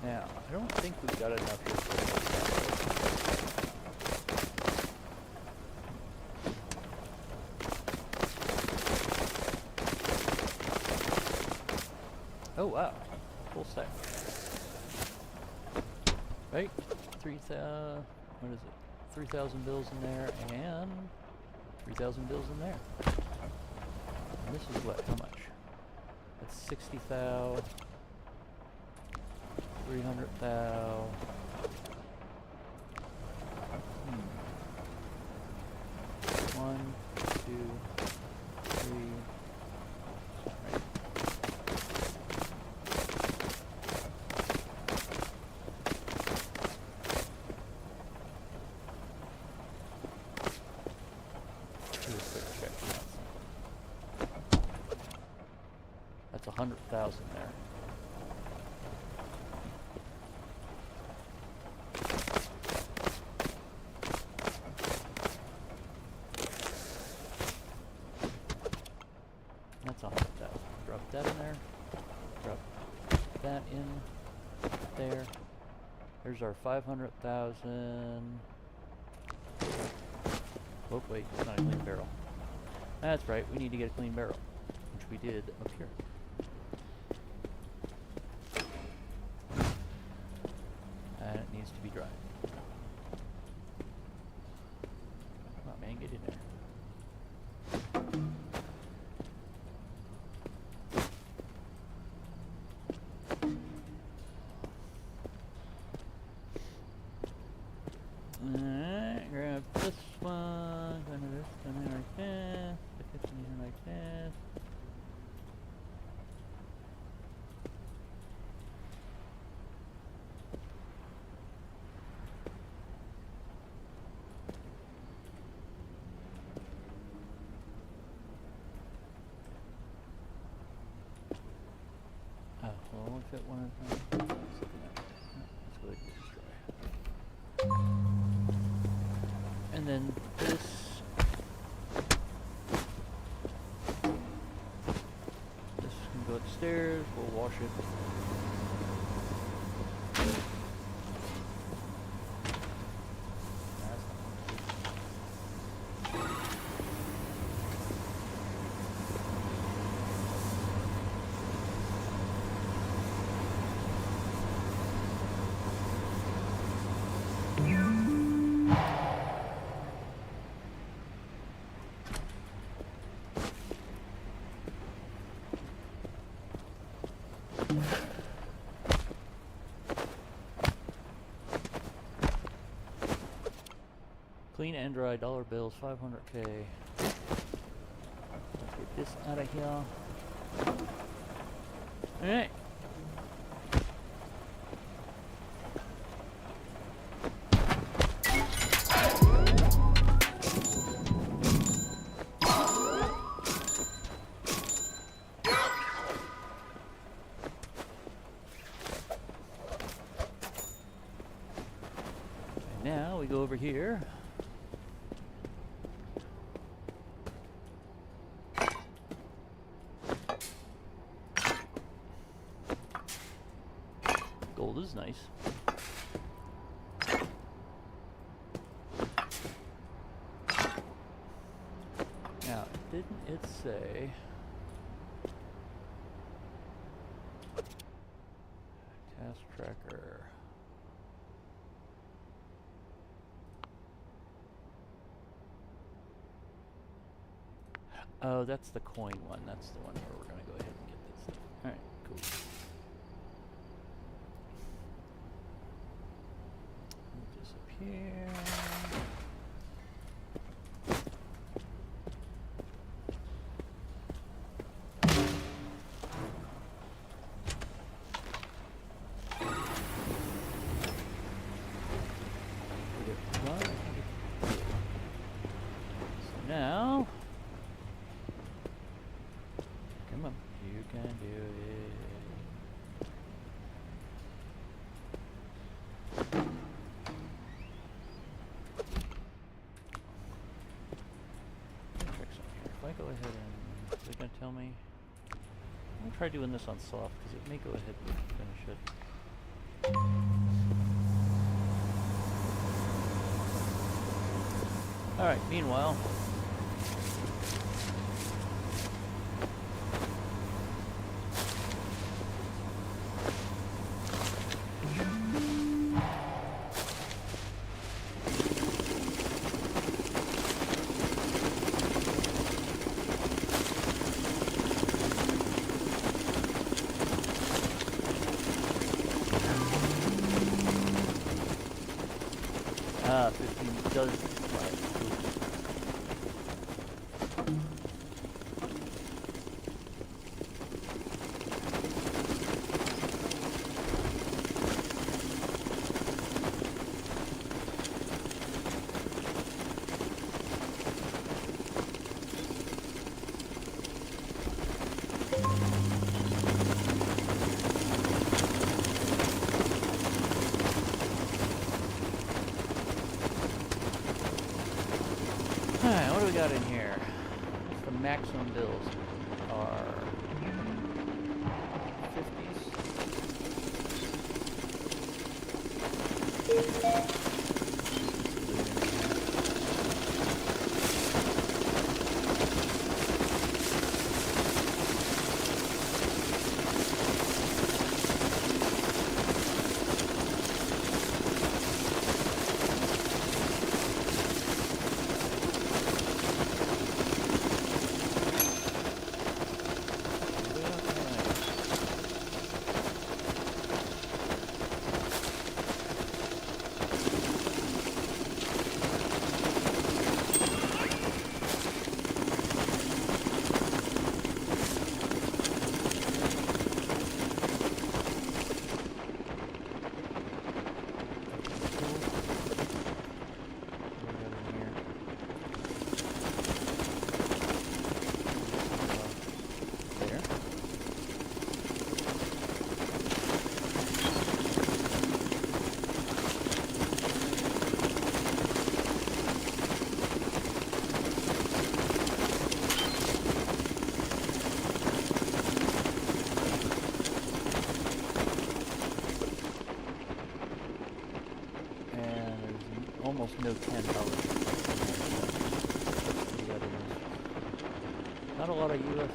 Now, I don't think we've got enough here for that. Oh wow, full stack. Right, 3,000. What is it? 3,000 bills in there, and 3,000 bills in there. And this is what? How much? That's 60 thou. 300 thou. One, two, three. Right. That's 100,000 there. That's 100,000. Drop that in there. Drop that in there. There's our 500,000. Oh wait, it's not a clean barrel. That's right, we need to get a clean barrel, which we did up here. And it needs to be dry. Come on, man, get in there. Alright, grab this one, go into this, come in like this, put this in like this. Oh, well, only fit one at a time. Let's look at that. Let's go ahead and destroy. And then this. This can go upstairs. We'll wash it. Clean and dry dollar bills, 500K. Let's get this out of here. Alright. And now we go over here. Gold is nice. Now, didn't it say... Task tracker... Oh, that's the coin one. That's the one where we're going to go ahead and get this stuff. Alright, cool. Disappear. So now, come on, you can do it. If I go ahead and, is it going to tell me? I'm going to try doing this on soft because it may go ahead and finish it. Alright, meanwhile. Ah, 15 does fly. got in here? The maximum bills are 50s. Almost no $10. Not a lot of US.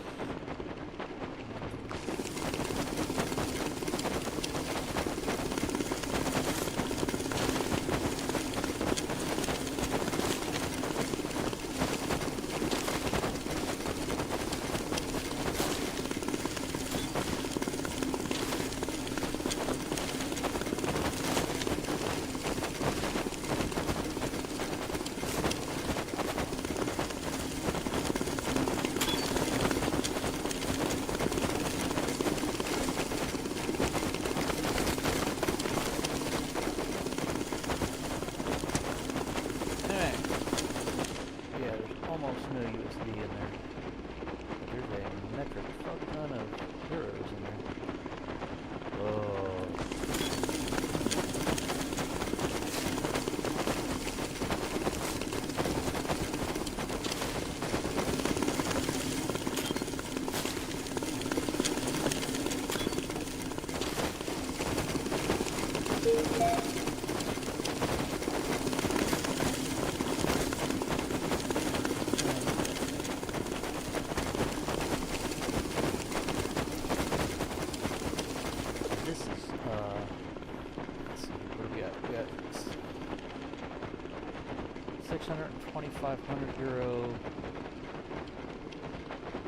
€625.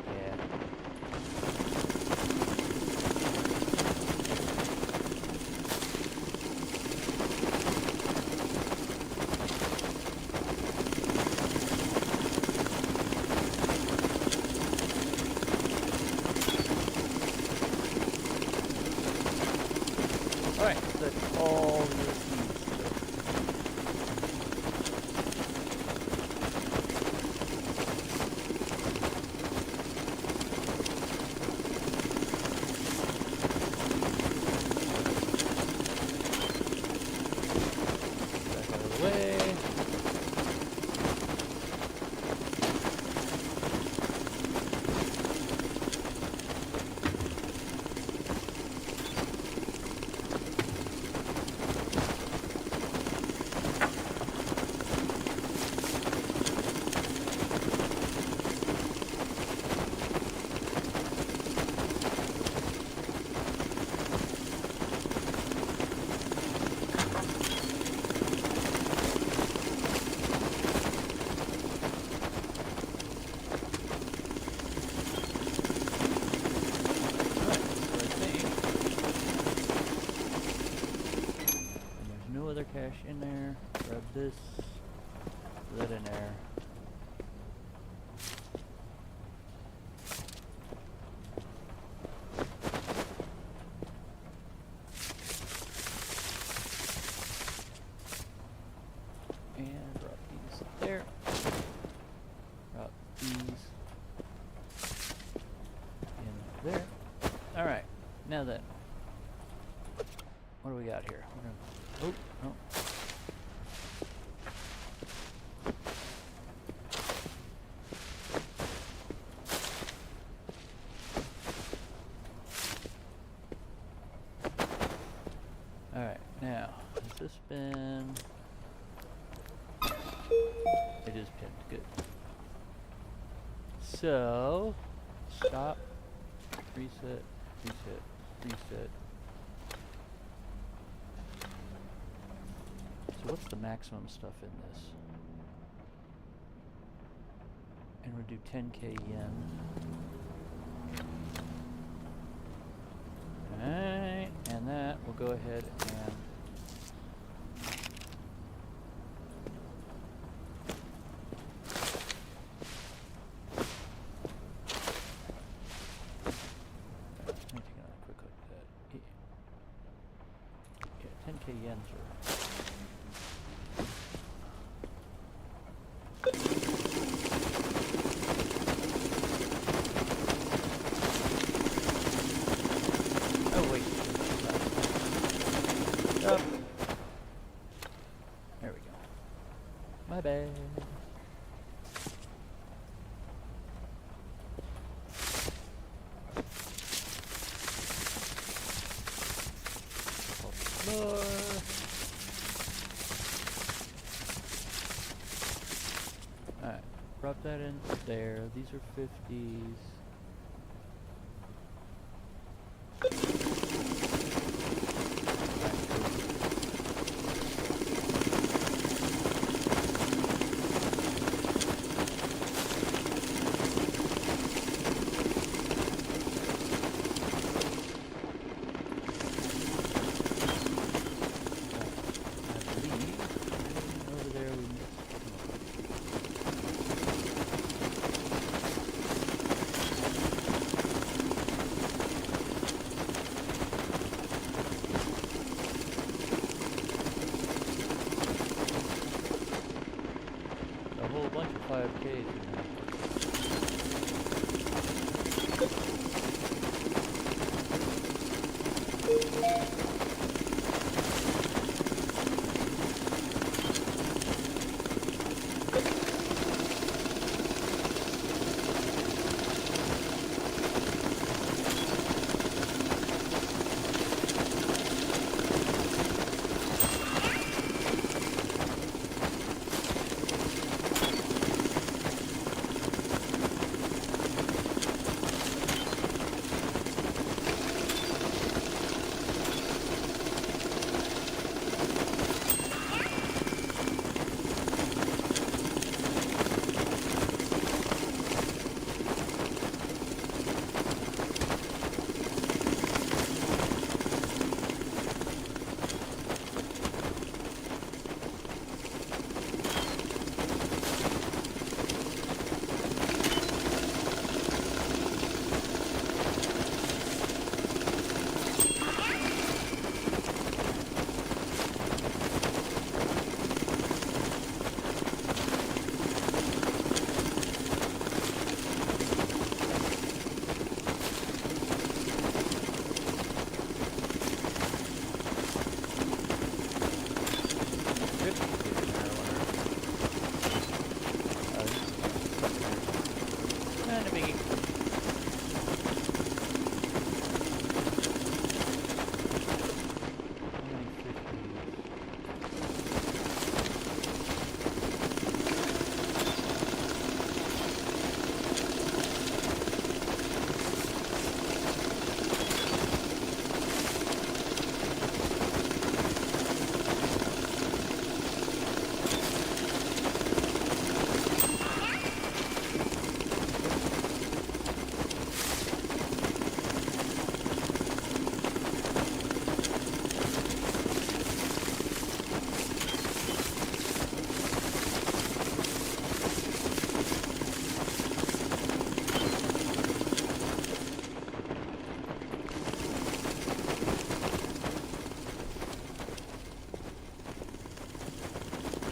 Yeah. All right, so that's all the cash in there. Grab this. Put that in there. And drop these up there. Drop these in there. All right. Now then, what do we got here? We're gonna, oh, no. spin. It is pinned. Good. So, stop, reset, reset, reset. So what's the maximum stuff in this? And we'll do 10k yen. Alright, and that we'll go ahead and let me take another quick look at that. Yeah, 10k yens are there we go. My bad. Floor. Alright, drop that in there. These are 50s. Whole bunch of 5Ks in there.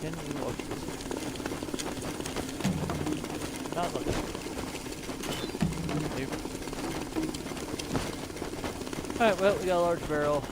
Can we watch this? Not looking. Nope. Alright, well, we got a large barrel.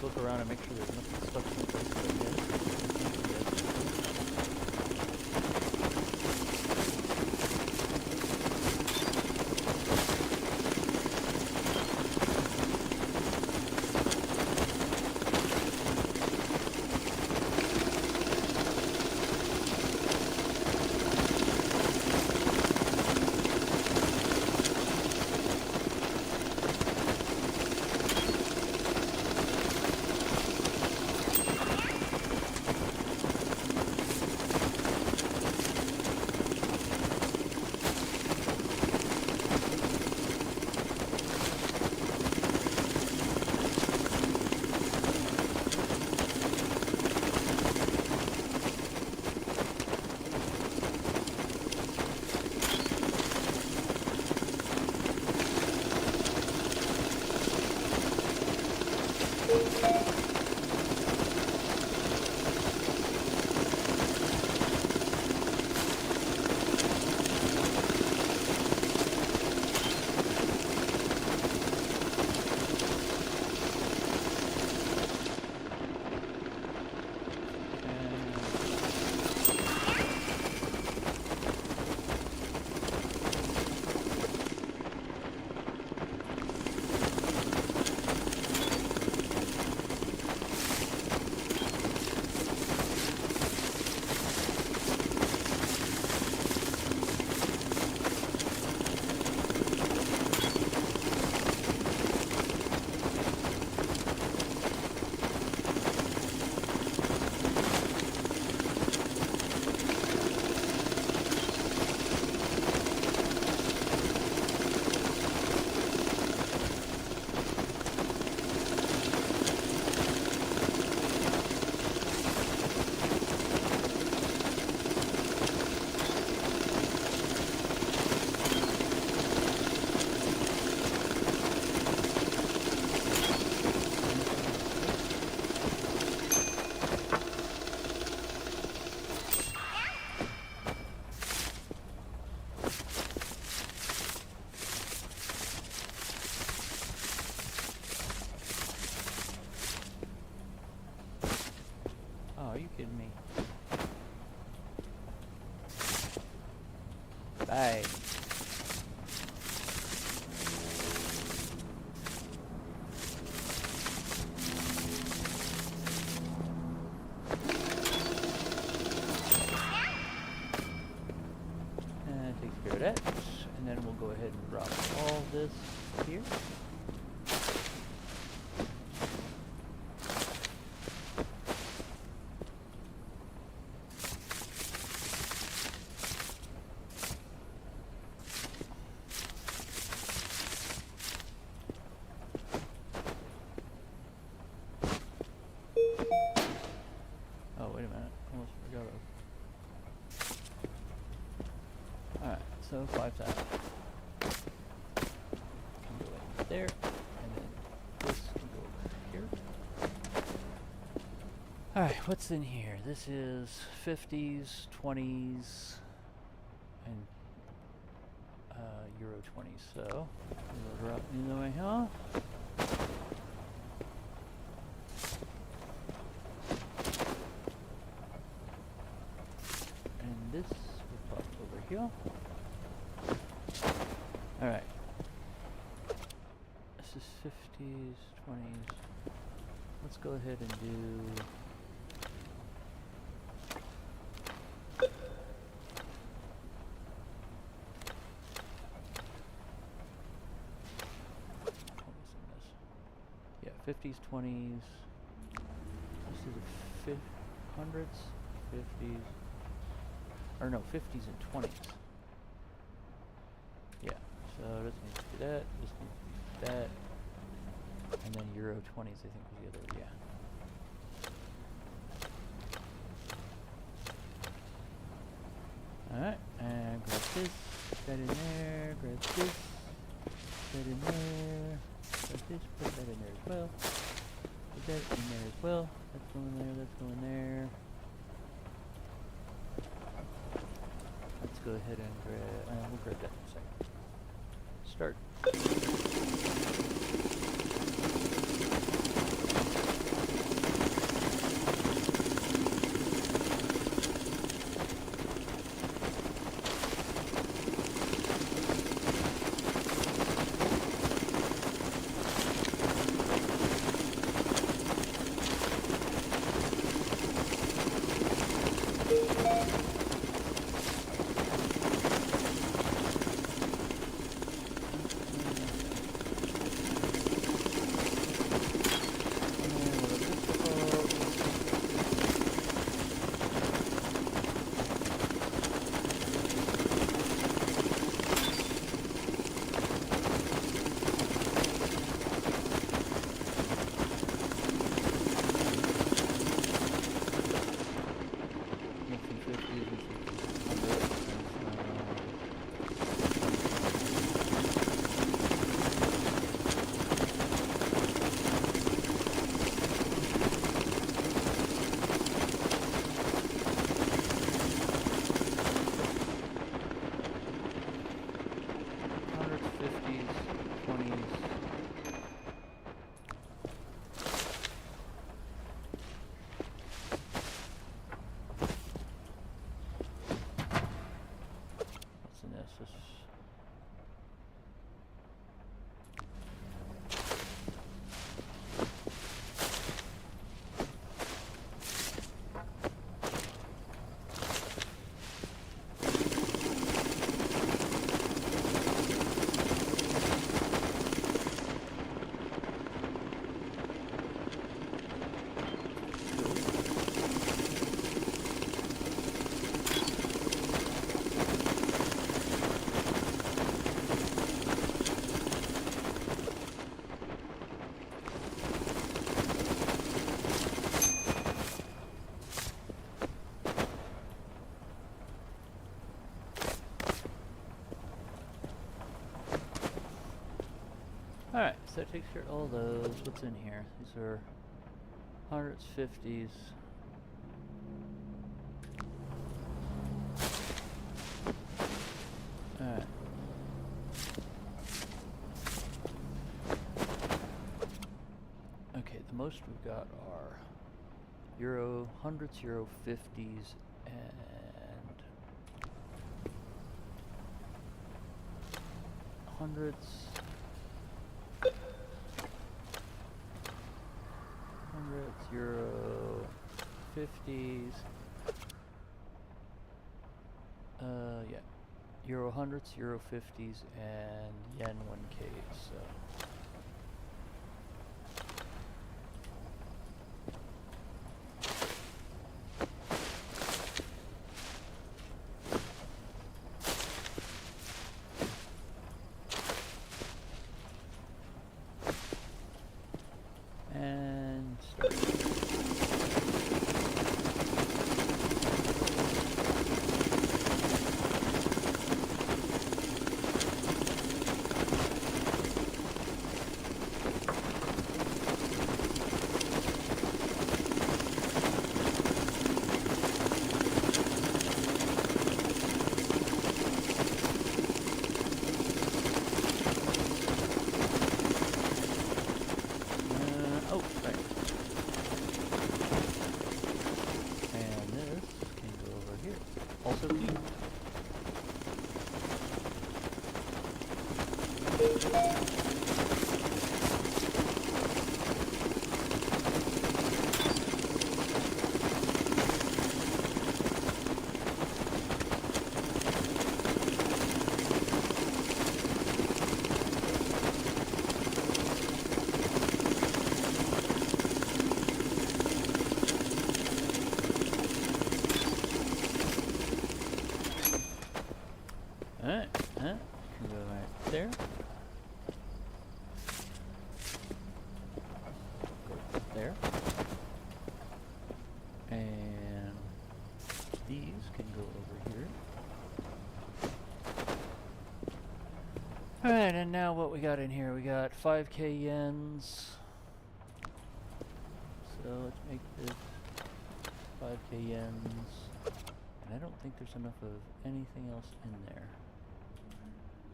look around and make sure there's nothing stuck in the place of the Are you kidding me? Bye. And takes care of that. And then we'll go ahead and drop all this here. Oh, wait a minute. Almost forgot of. Alright, so 5,000. Can go right there, and then this can go over here. Alright, what's in here? This is 50s, 20s, and Euro 20s. So, we'll drop these away here. This will pop over here. Alright. This is 50s, 20s. Let's go ahead and do... Yeah, 50s, 20s. This is a hundreds, 50s. Or no, 50s and 20s. Yeah, so this needs to be that, this needs to be that, and then Euro 20s I think was the other, yeah. Alright, and grab this, put that in there, grab this, put that in there, grab this, put that in there as well, put that in there as well, that's going there, that's going there. Let's go ahead and grab, we'll grab that in a second. Start. Alright, so that takes care of all those. What's in here? These are hundreds, 50s. Alright. Okay, the most we've got are Euro hundreds, Euro 50s, and hundreds, Euro 50s, yeah, Euro hundreds, Euro 50s, and Yen 1Ks, so. And start. Oh, right. And this can go over here. Also E. Alright, can go right there. Go there. And these can go over here. Alright, and now what we got in here? We got 5k yens. So let's make this 5k yens. And I don't think there's enough of anything else in there.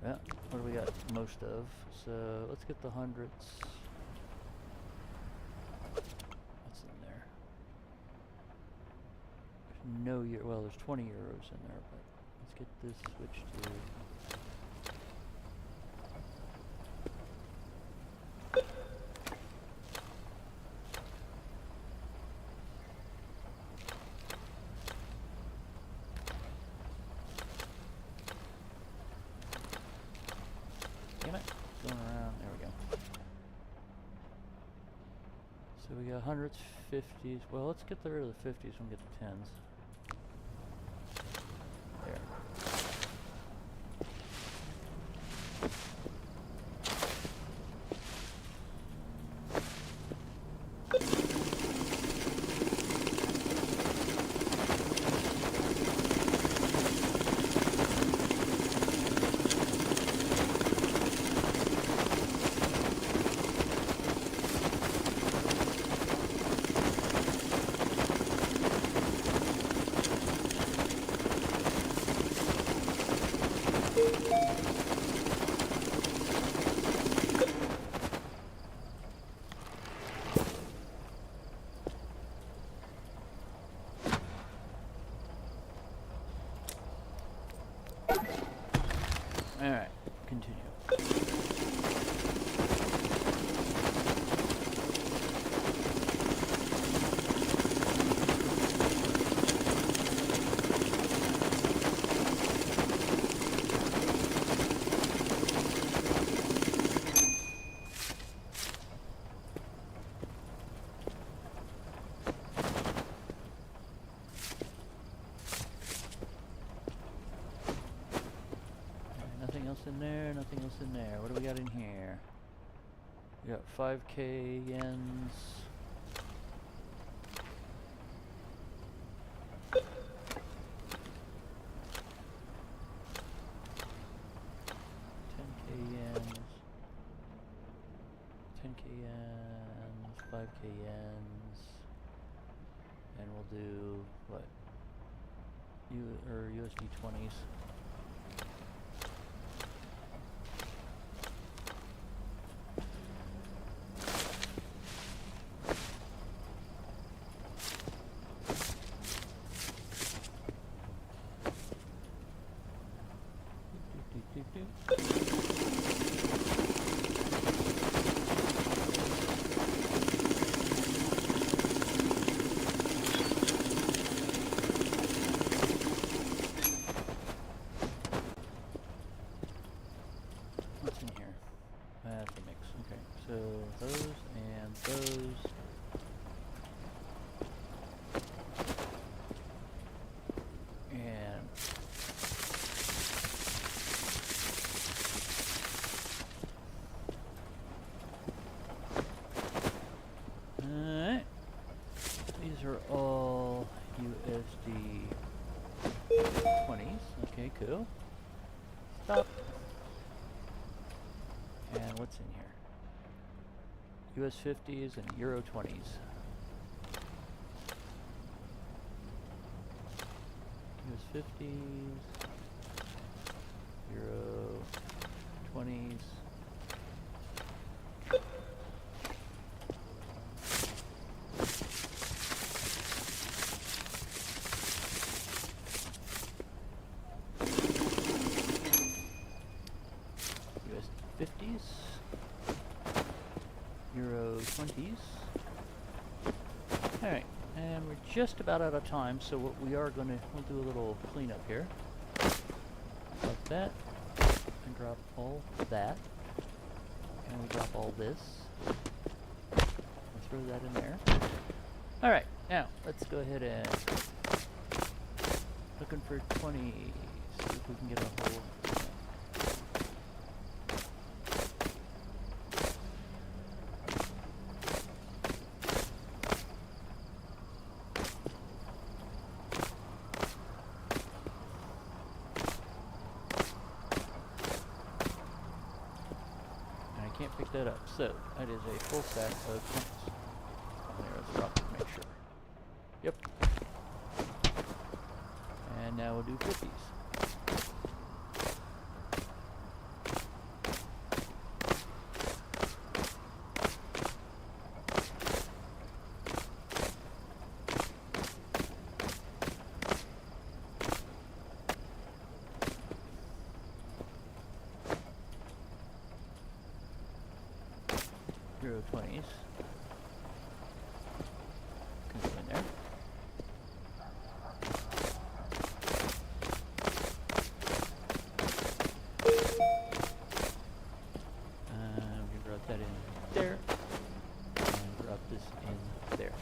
Yeah, what do we got most of? So let's get the hundreds. What's in there? There's no euro. Well, there's 20 euros in there, but let's get this switched to. Damn it, going around. There we go. So we got hundreds, 50s. Well, let's get rid of the 50s and get the 10s. There. Alright, continue. Nothing else in there, nothing else in there. What do we got in here? We got 5k yens. $10k yens. KNs, and we'll do what? USD 20s. What's in here? That's a mix. Okay, so those and those. And alright. These are all USD 20s. Okay, cool. Stop. And what's in here? US 50s and Euro 20s. US 50s, Euro 20s. US 50s, Euro 20s. Alright, and we're just about out of time, so what we are going to, we'll do a little cleanup here. Like that, and drop all that. And we drop all this. We'll throw that in there. Alright, now, let's go ahead and looking for 20, see if we can get a whole. Can't pick that up, so that is a full stack of 20s. There, let's drop it, make sure. Yep. And now we'll do 50s. Euro 20s. Can go in there. We can drop that in there. And drop this in there.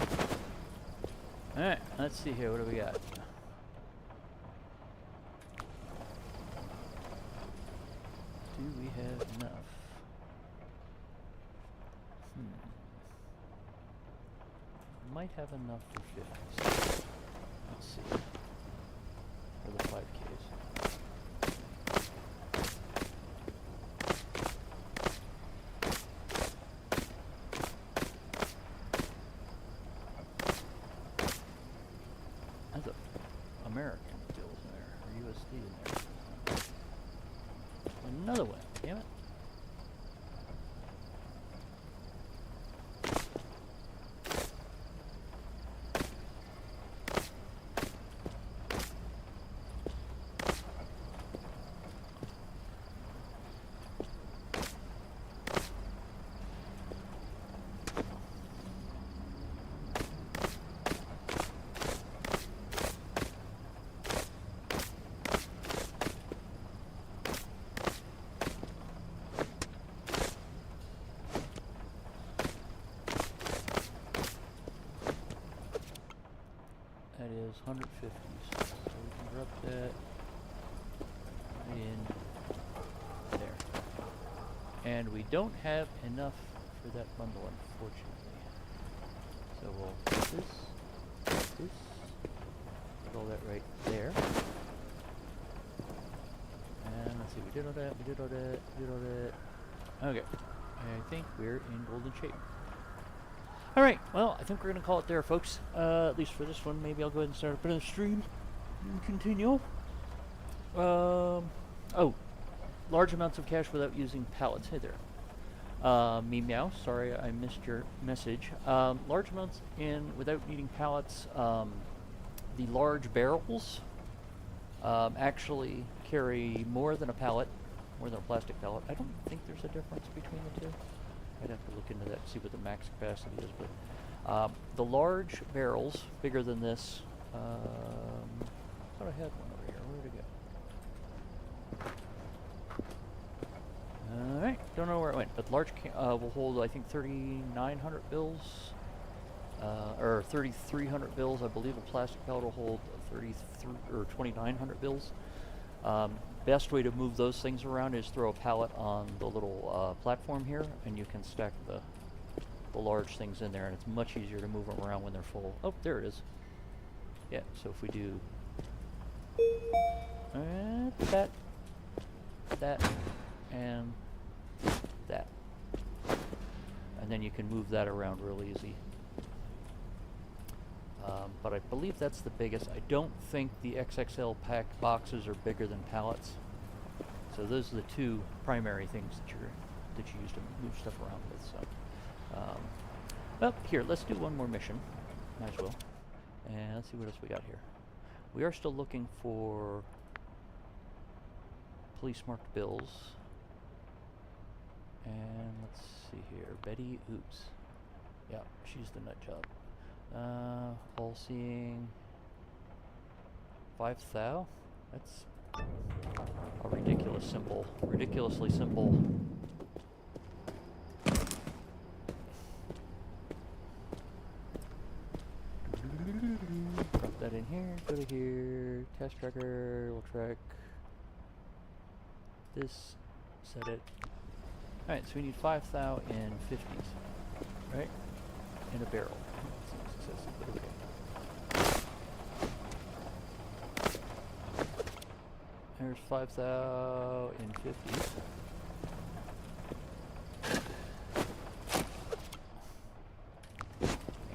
Alright, let's see here. What do we got? Do we have enough? Might have enough for 50s. Let's see. For the 5Ks. That's a American bill in there, or USD in there. Another one, damn it. That is 150s. So we can drop that in there. And we don't have enough for that bundle, unfortunately. So we'll put this, put all that right there. And let's see, we did all that, we did all that, we did all that. Okay, I think we're in golden shape. Alright, well, I think we're going to call it there, folks. At least for this one. Maybe I'll go ahead and start up another stream and continue. Oh, large amounts of cash without using pallets. Hey there. Me meow, sorry I missed your message. Large amounts in without needing pallets. The large barrels actually carry more than a pallet, more than a plastic pallet. I don't think there's a difference between the two. I'd have to look into that to see what the max capacity is, but the large barrels, bigger than this, I thought I had one over here. Where'd it go? Alright, don't know where it went, but large will hold, I think, 3,900 bills, or 3,300 bills. I believe a plastic pallet will hold 33 or 2,900 bills. Best way to move those things around is throw a pallet on the little platform here, and you can stack the large things in there, and it's much easier to move them around when they're full. Oh, there it is. Yeah, so if we do that, and that, and then you can move that around real easy. But I believe that's the biggest. I don't think the XXL pack boxes are bigger than pallets. So those are the two primary things that you use to move stuff around with. So, well, here, let's do one more mission. Might as well. And let's see what else we got here. We are still looking for police marked bills. And let's see here. Betty Oops. Yeah, she's the nut job. All seeing 5,000? That's a ridiculously simple. Drop that in here, go to here, task tracker, we'll track this, set it. Alright, so we need 5,000 in 50s, right? In a barrel. There's 5,000 in 50s.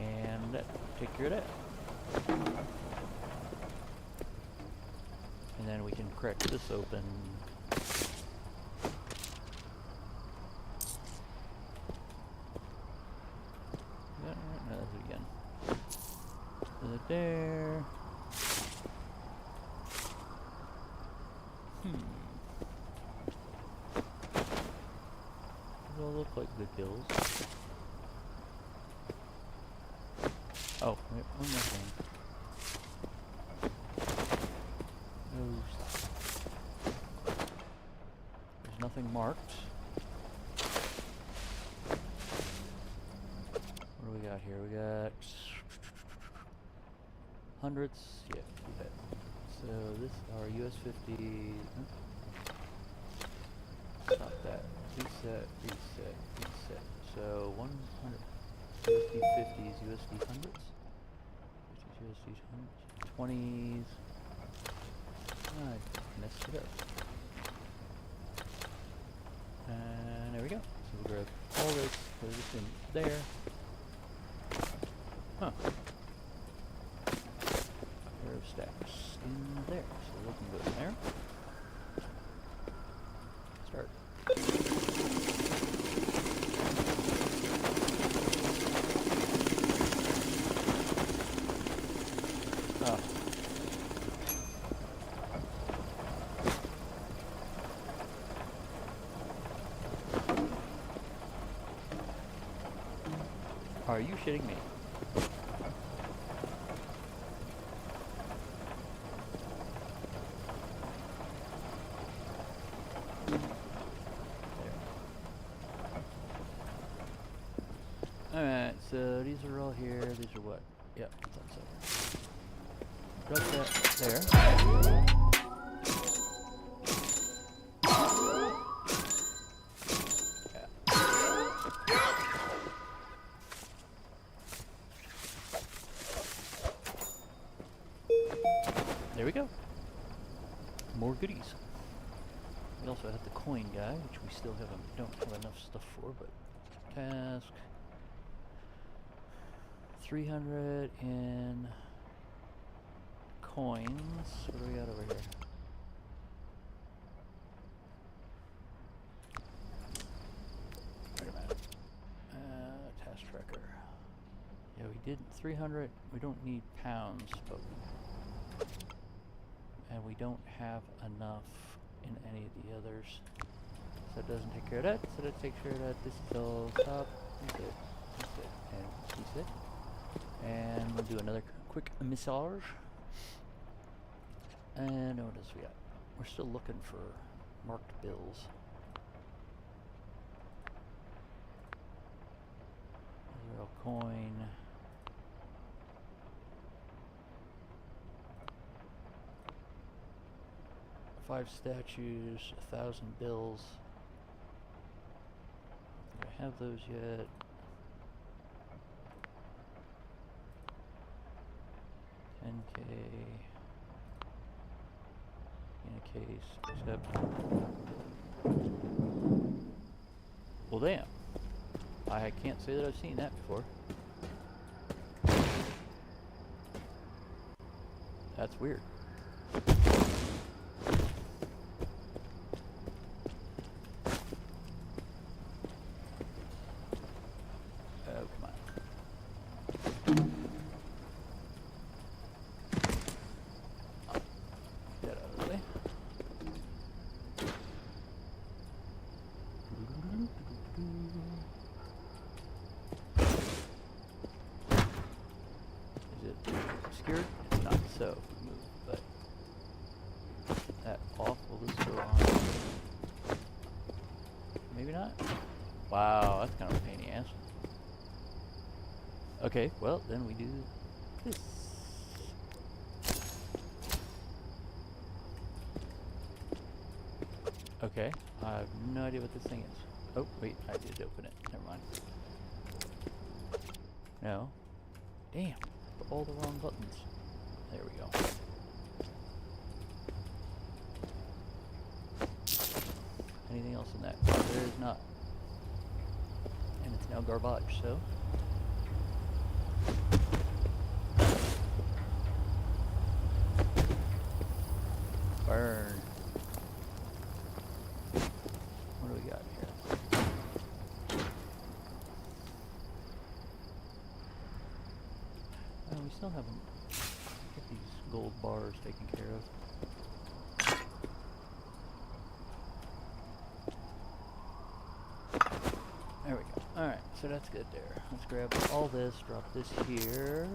And take care of that. And then we can crack this open. No, that's it again. Put it there. Those all look like good bills. Oh, wait, one more thing. There's nothing marked. What do we got here? We got hundreds. Yeah, do that. So this are US 50. Stop that. Reset, reset, reset. So 100 USD 50s, USD hundreds. 50s, USD hundreds. 20s. I messed it up. And there we go. So we'll grab all this, put this in there. Huh. Pair of stacks in there. So we can go in there. Start. Oh. Are you shitting me? Alright, so these are all here. These are what? Yep, that's up. Drop that there. There we go. More goodies. We also have the coin guy, which we still don't have enough stuff for, but task. 300 in coins. What do we got over here? Wait a minute. Task tracker. Yeah, we did 300. We don't need pounds, but and we don't have enough in any of the others. So it doesn't take care of that. So that takes care of that. This is all top. He's good. He's good. And he's good. And we'll do another quick massage. And what else we got? We're still looking for marked bills. Zero coin. Five statues, 1,000 bills. Do I have those yet? $10K in a case, except. Well, damn. I can't say that I've seen that before. That's weird. It's not, so move, but that off. Will this go on? Maybe not. Wow, that's kind of a pain in the ass. Okay, well then we do this. Okay, I have no idea what this thing is. Oh wait, I did open it. Never mind. No. Damn. All the wrong buttons. There we go. Anything else in that? There is not. And it's now garbage, so. Burn. What do we got here? We still haven't get these gold bars taken care of. There we go. Alright, so that's good there. Let's grab all this, drop this here.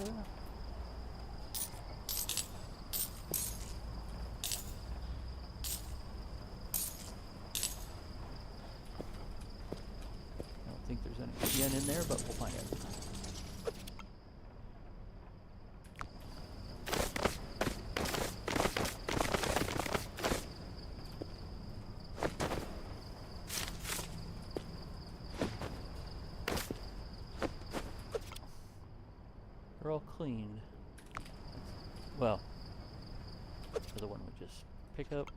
I don't think there's any yen in there, but we'll find out. They're all cleaned. Well, the other one we just pick up.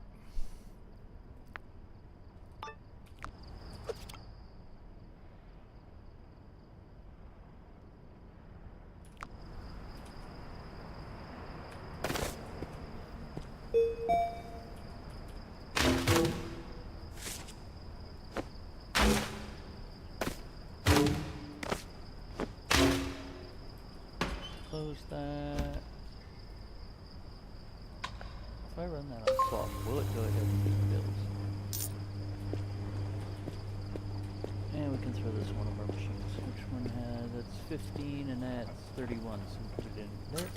Close that. If I run that on swap, will it go ahead and do the bills? And we can throw this one of our machines. Which one has, that's 15 and that's 31, so we put it in there.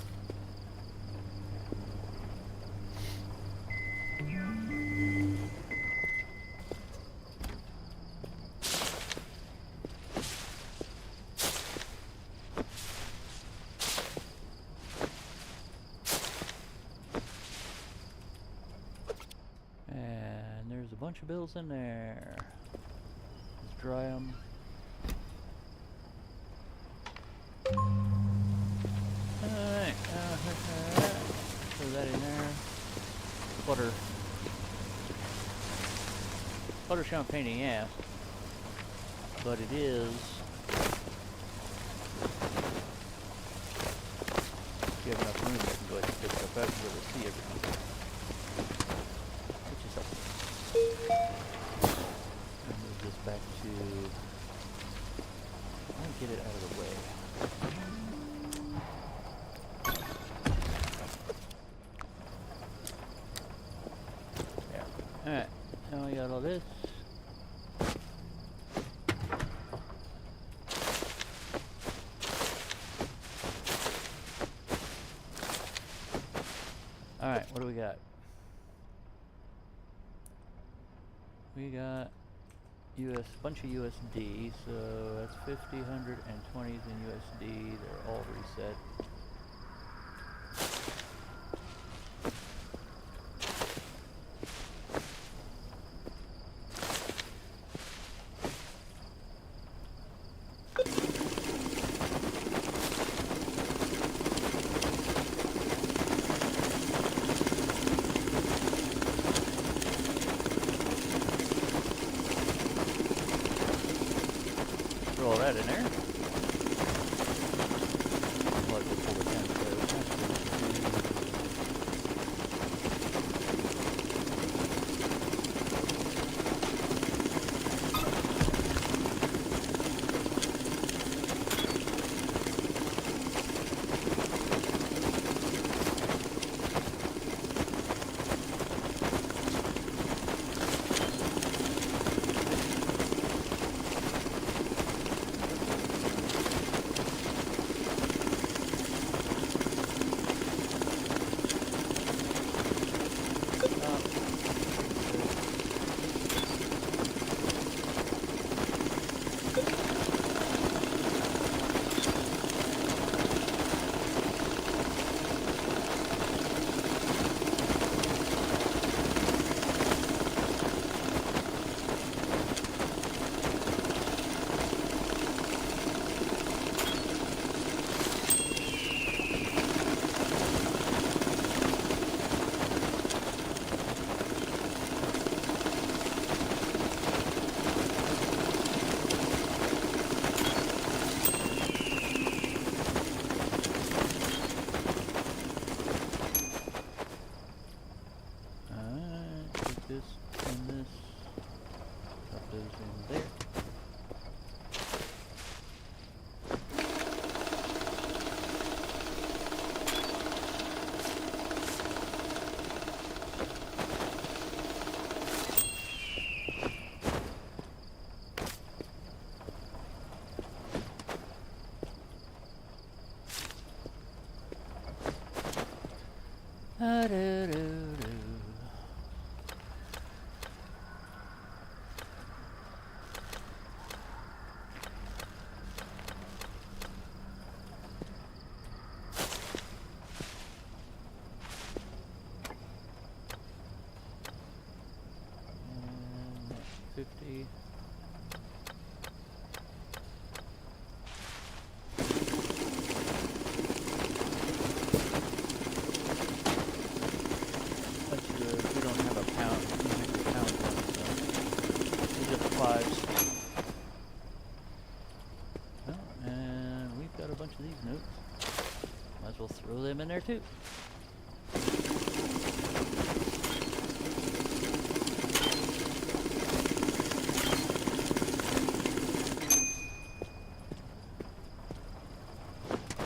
Bunch of bills in there. Let's dry them. Alright, throw that in there. Butter. Butter's kind of a pain in the ass, but it is if I can really see everything. Which is helpful. I'll move this back to... I'll get it out of the way. There. Alright, now we got all this. Alright, what do we got? We got bunch of USD, so that's 50, 100, and 20s in USD. They're all reset. Throw all that in there. Let it pull it down to and 50. We don't have a pound. We make the pound one, so we get the fives. Well, and we've got a bunch of these notes. Might as well throw them in there too.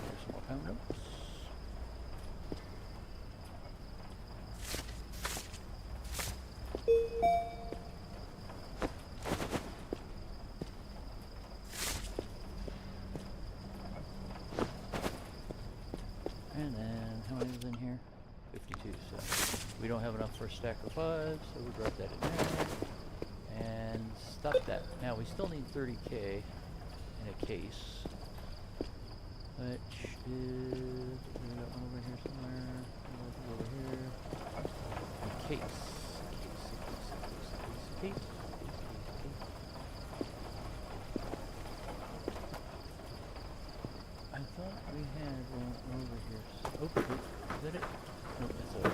There's some more pound notes. And then, how many is in here? 52, so we don't have enough for a stack of 5, so we drop that in there. And stop that. Now, we still need 30K in a case. Which is, we got one over here somewhere, over here. A case. Case. I thought we had one over here. Oh, is that it? Nope, that's it.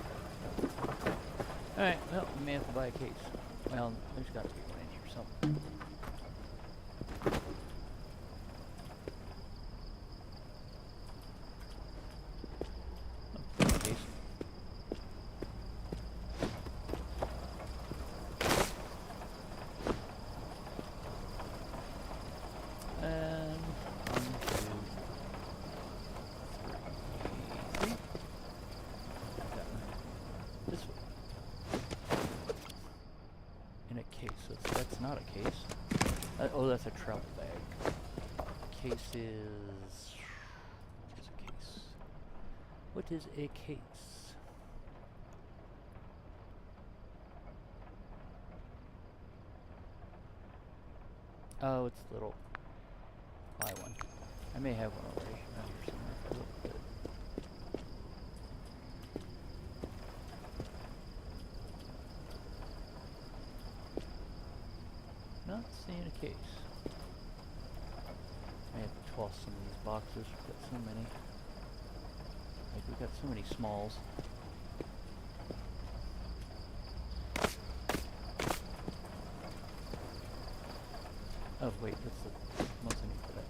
Alright, well, we may have to buy a case. Well, there's got to be one in here somewhere. Oh, case. case. Oh, that's a travel bag. Case is... What is a case? What is a case? Oh, it's the little pie one. I may have one already around here somewhere. But not seeing a case. I have to toss some of these boxes. We've got so many. Like, we've got so many smalls. Oh, wait, that's the most I need for that.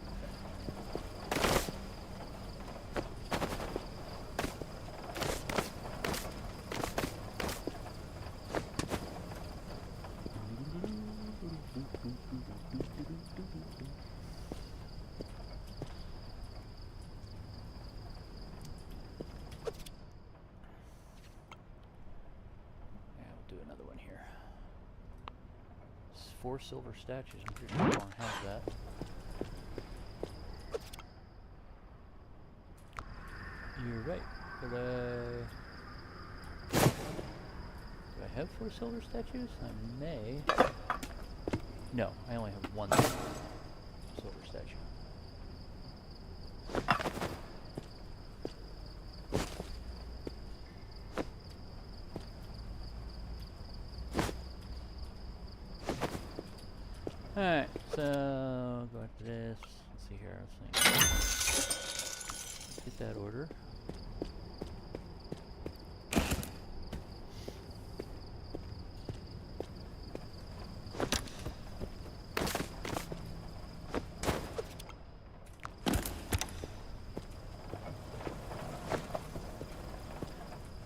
Another one here. It's 4 silver statues. I'm pretty sure I don't have that. You're right. But do I have 4 silver statues? I may. No, I only have 1 silver statue. Alright, so go after this. Let's see here. Let's get that order.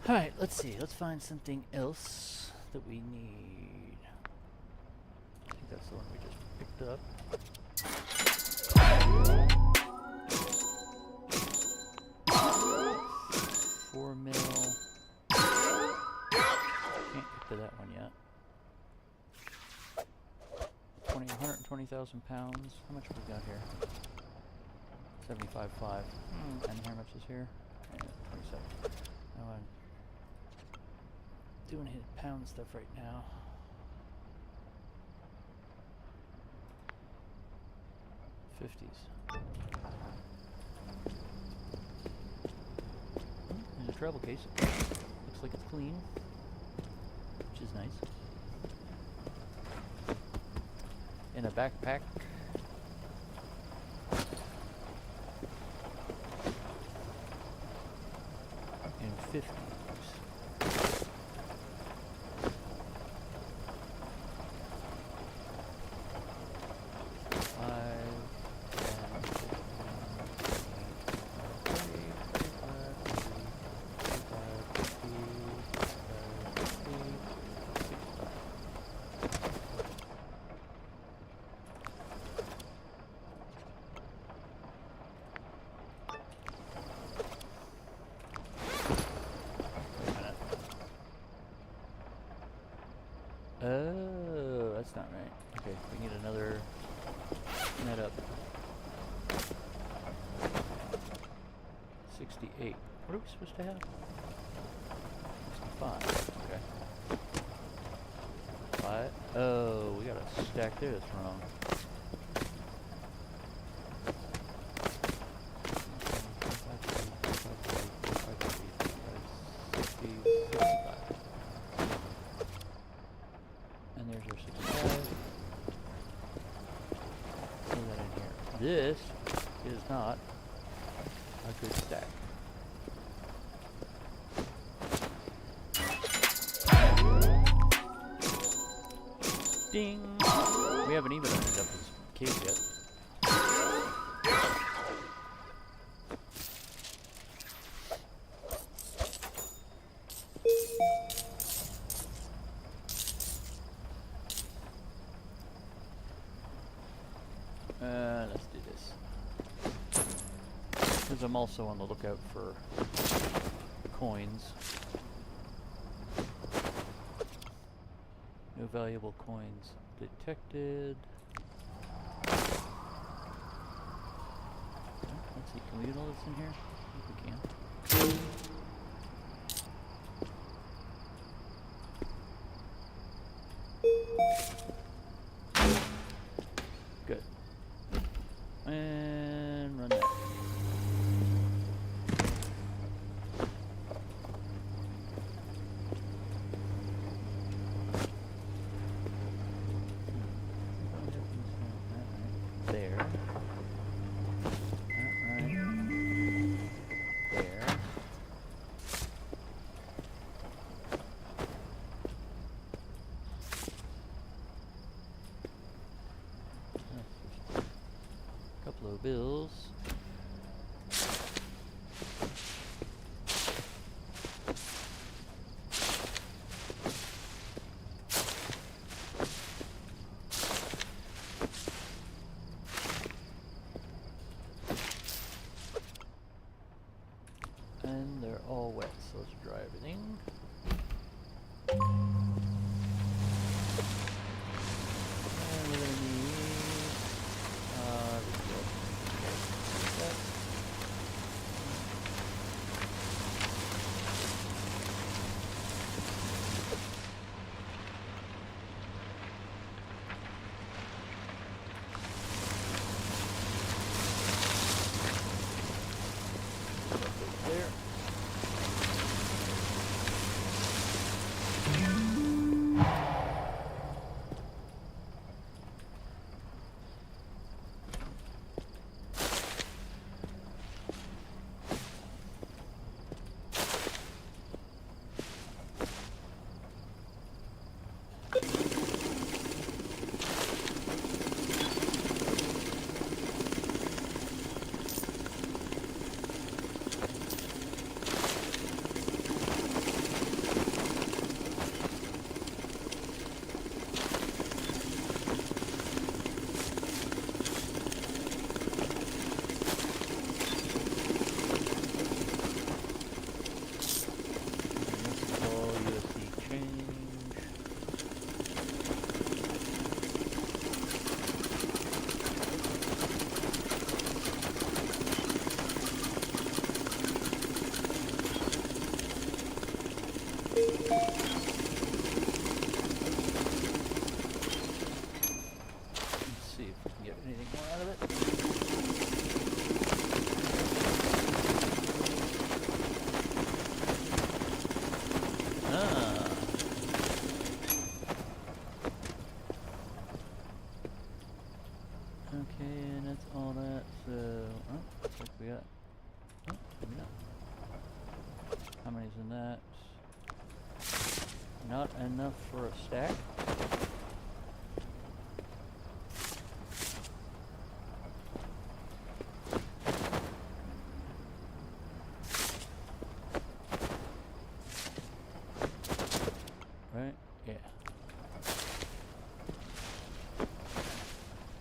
Alright, let's see. Let's find something else that we need. I think that's the one we just picked up. 4 mil. Can't get to that one yet. 120,000 pounds. How much have we got here? 75.5. And how much is here? 27. Now I'm doing his pound stuff right now. $50s. There's a travel case. Looks like it's clean, which is nice. In a backpack. In 50s. Oh, that's not right. Okay, we need another net up. 68. What are we supposed to have? 65. Okay. 5. Oh, we gotta stack this wrong. This is not a good stack. Ding! We haven't even opened up this case yet. Let's do this. Because I'm also on the lookout for coins. No valuable coins. detected. Let's see, can we get all this in here? I think we can. Good. And run that. There. Alright. There. Couple of bills. And they're all wet, so let's dry everything. And we're gonna need that. There. In that. Not enough for a stack. Right? Yeah.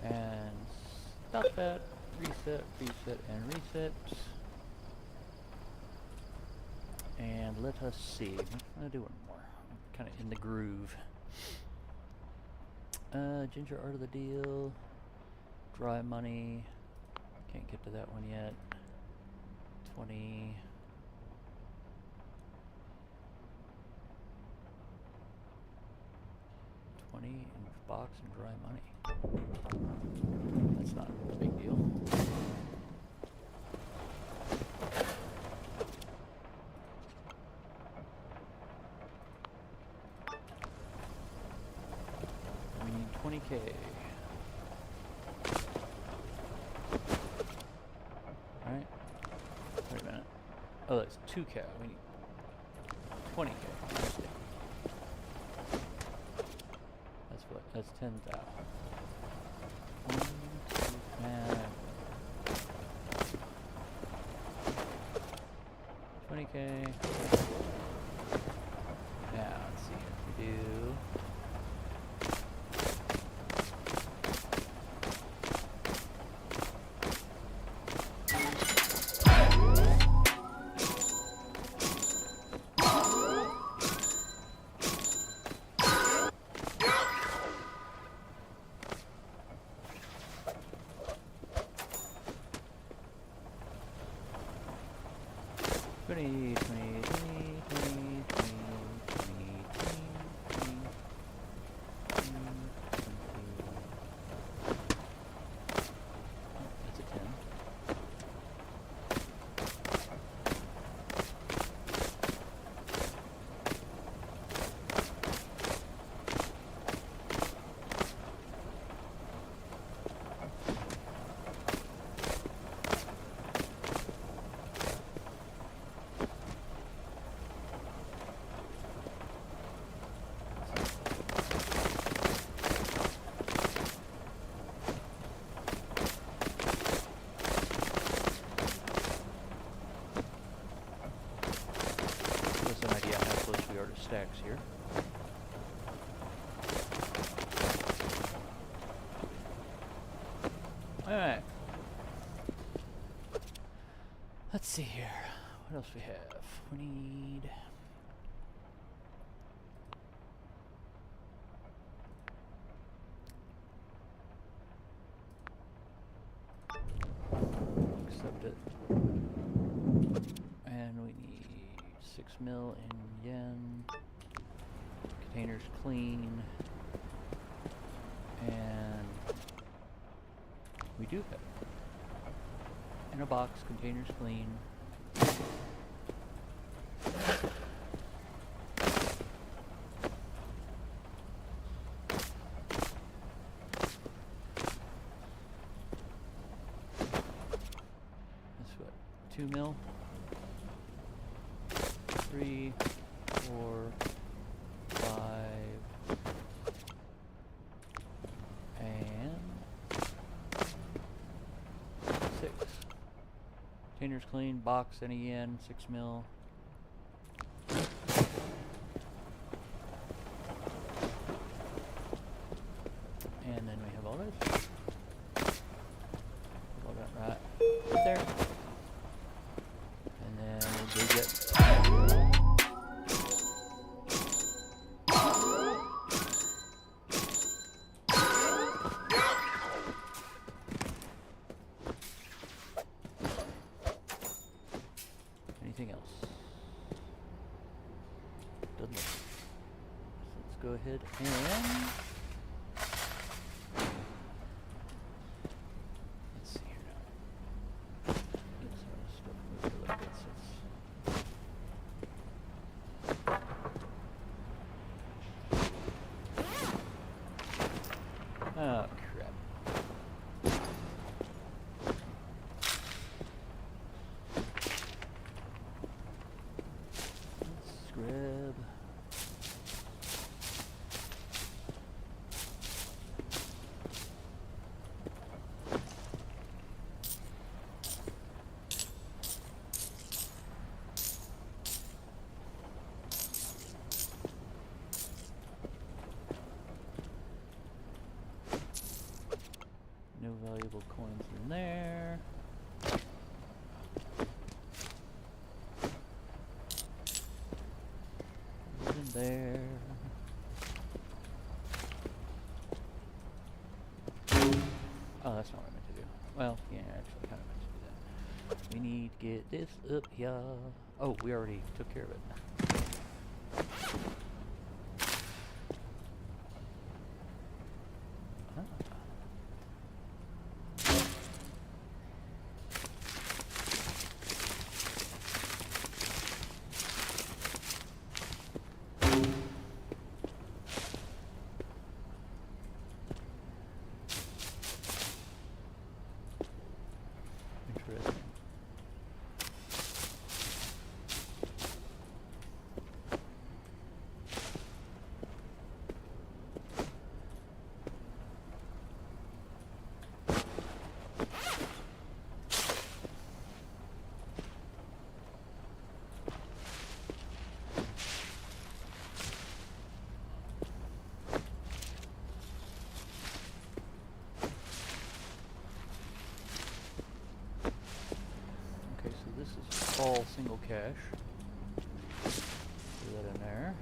And stop that. Reset, reset, and reset. And let us see. I'm gonna do one more. I'm kind of in the groove. Ginger art of the deal. Dry money. Can't get to that one yet. 20. In box and dry money. That's not a big deal. We need 20K. Alright. Wait a minute. Oh, that's 2K. We need 20K. That's what? That's 10,000. 1, 2, and 20K. Now, let's see if we do. 20, 20, 20, 20, 20, 20, 20, 20, 20. That's a 10. Gives us an idea how close we are to stacks here. Alright. Let's see here. What else we have? We need... accept it. And we need 6 mil in yen. Containers clean. And we do have it. In a box, containers clean. That's what, 2 mil? 3, 4, 5, and 6. Containers clean, box, any yen, 6 mil. And then we have all this. All that right there. And then we'll go get... anything else? Doesn't look. So let's go ahead and... let's see here now. Get some of this stuff moved a little bit since... oh, crap. Let's grab... no valuable coins in there. In there. Oh, that's not what I meant to do. Well, yeah, actually, kind of meant to do that. We need to get this up here. Oh, we already took care of it. Interesting. Okay, so this is all single cache. Put that in there.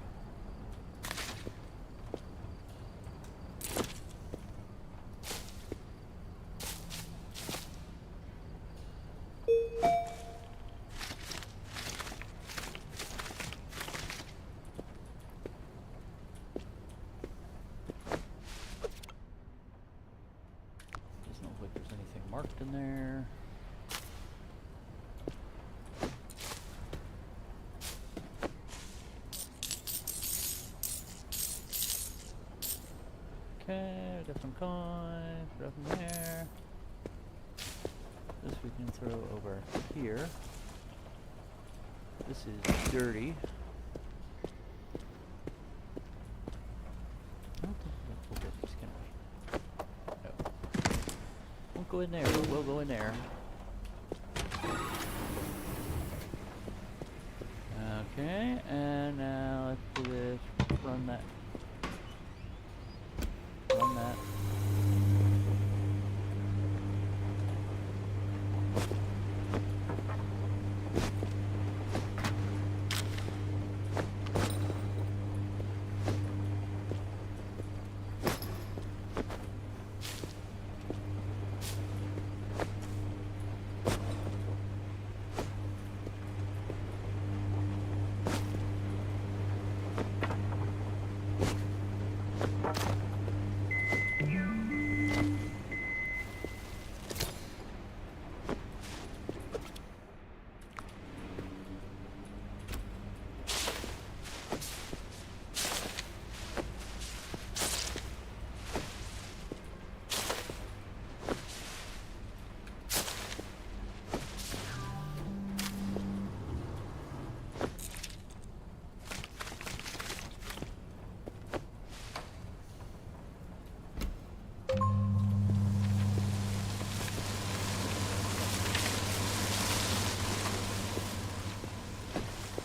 marked in there. Okay, I got some coins, put up in there. This we can throw over here. This is dirty. I don't think we'll get these, can we? No. Won't go in there, but we'll go in there. Okay, and now let's do this. Run that. Run that.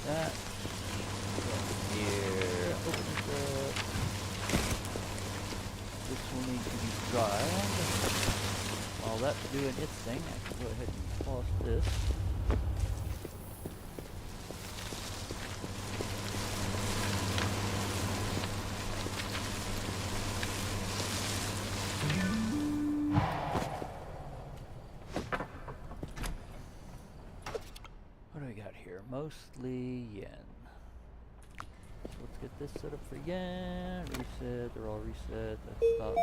That here. Open this up. This will need to be dried. While that's doing its thing, I can go ahead and toss this. What do we got here? Mostly yen. So let's get this set up for yen. Reset. They're all reset. That stops.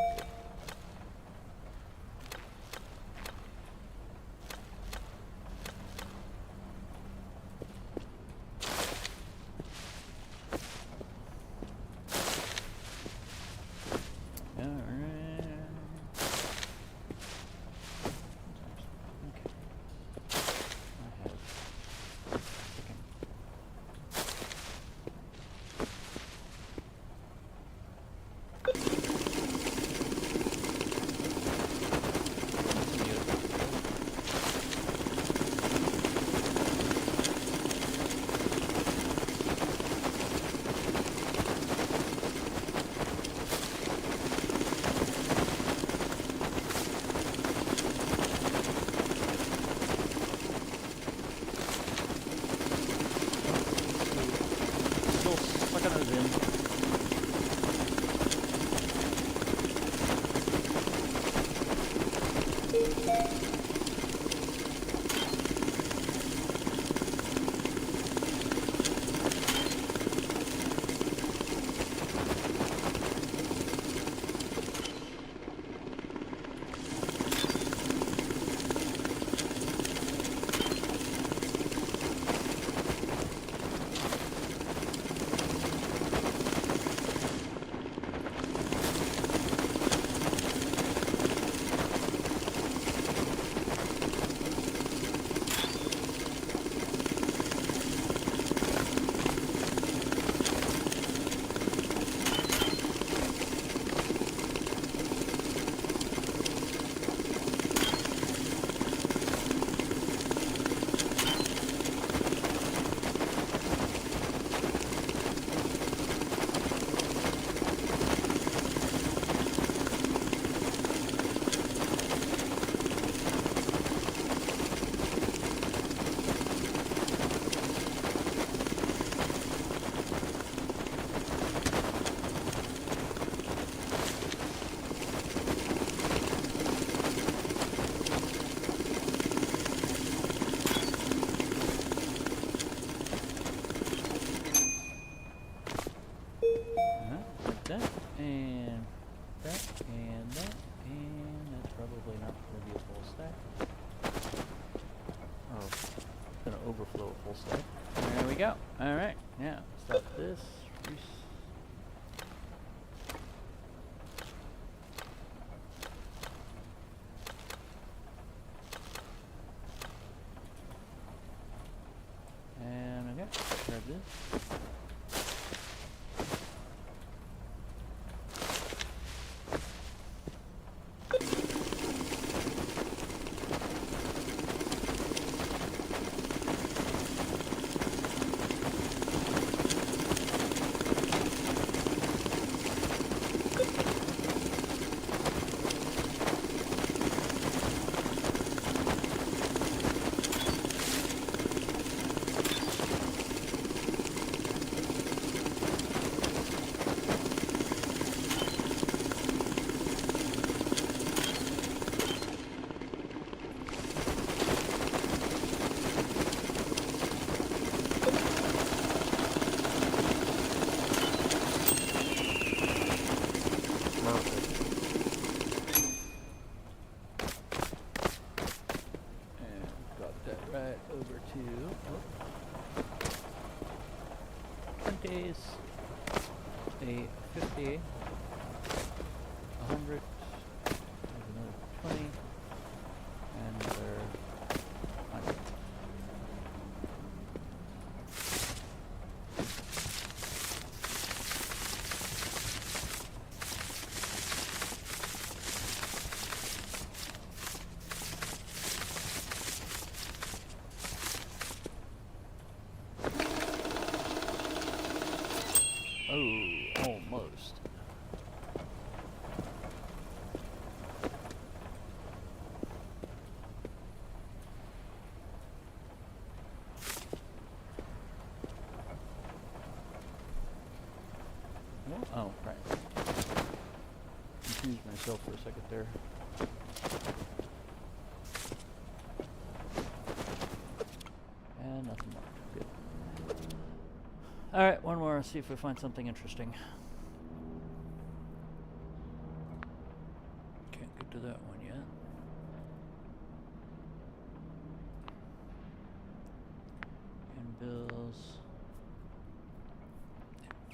probably not going to be a full stack. Or going to overflow a full stack. There we go. Alright, now stop this. And okay, grab this. A 50, 100, another 20, and another 100. Oh, almost. Oh, right. Confused myself for a second there. And nothing more. Good. Alright, one more. See if we find something interesting. Can't get to that one yet. And bills.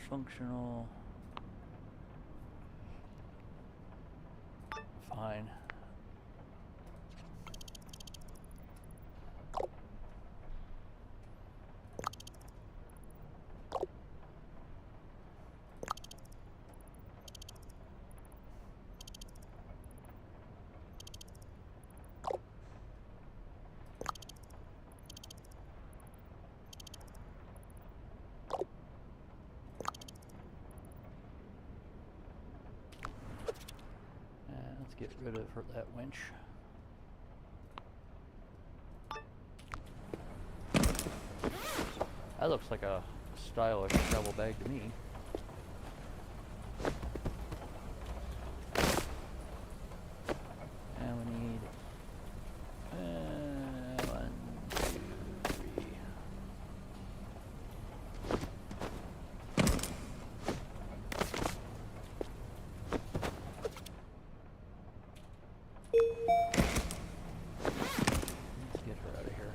Functional. Fine. Let's get rid of that winch. That looks like a stylish travel bag to me. And we need 1, 2, 3. Let's get her out of here.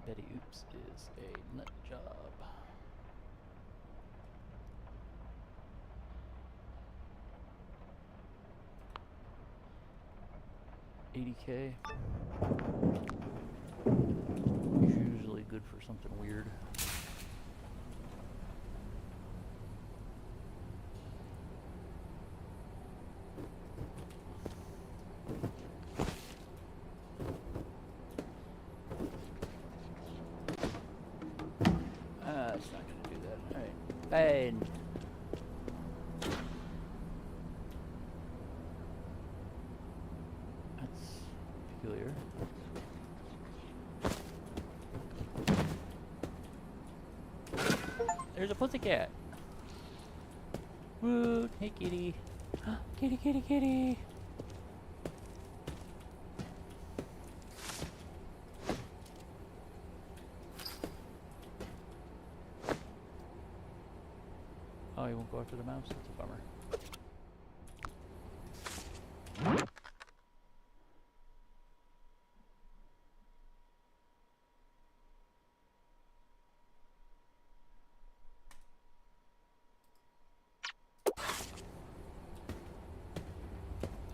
Betty Oops is a nut job. $80K. Usually good for something weird. It's not going to do that. All right. And peculiar. There's a pussycat. Woot! Hey, kitty. Kitty, kitty, kitty. Oh, you won't go after the mouse? That's a bummer.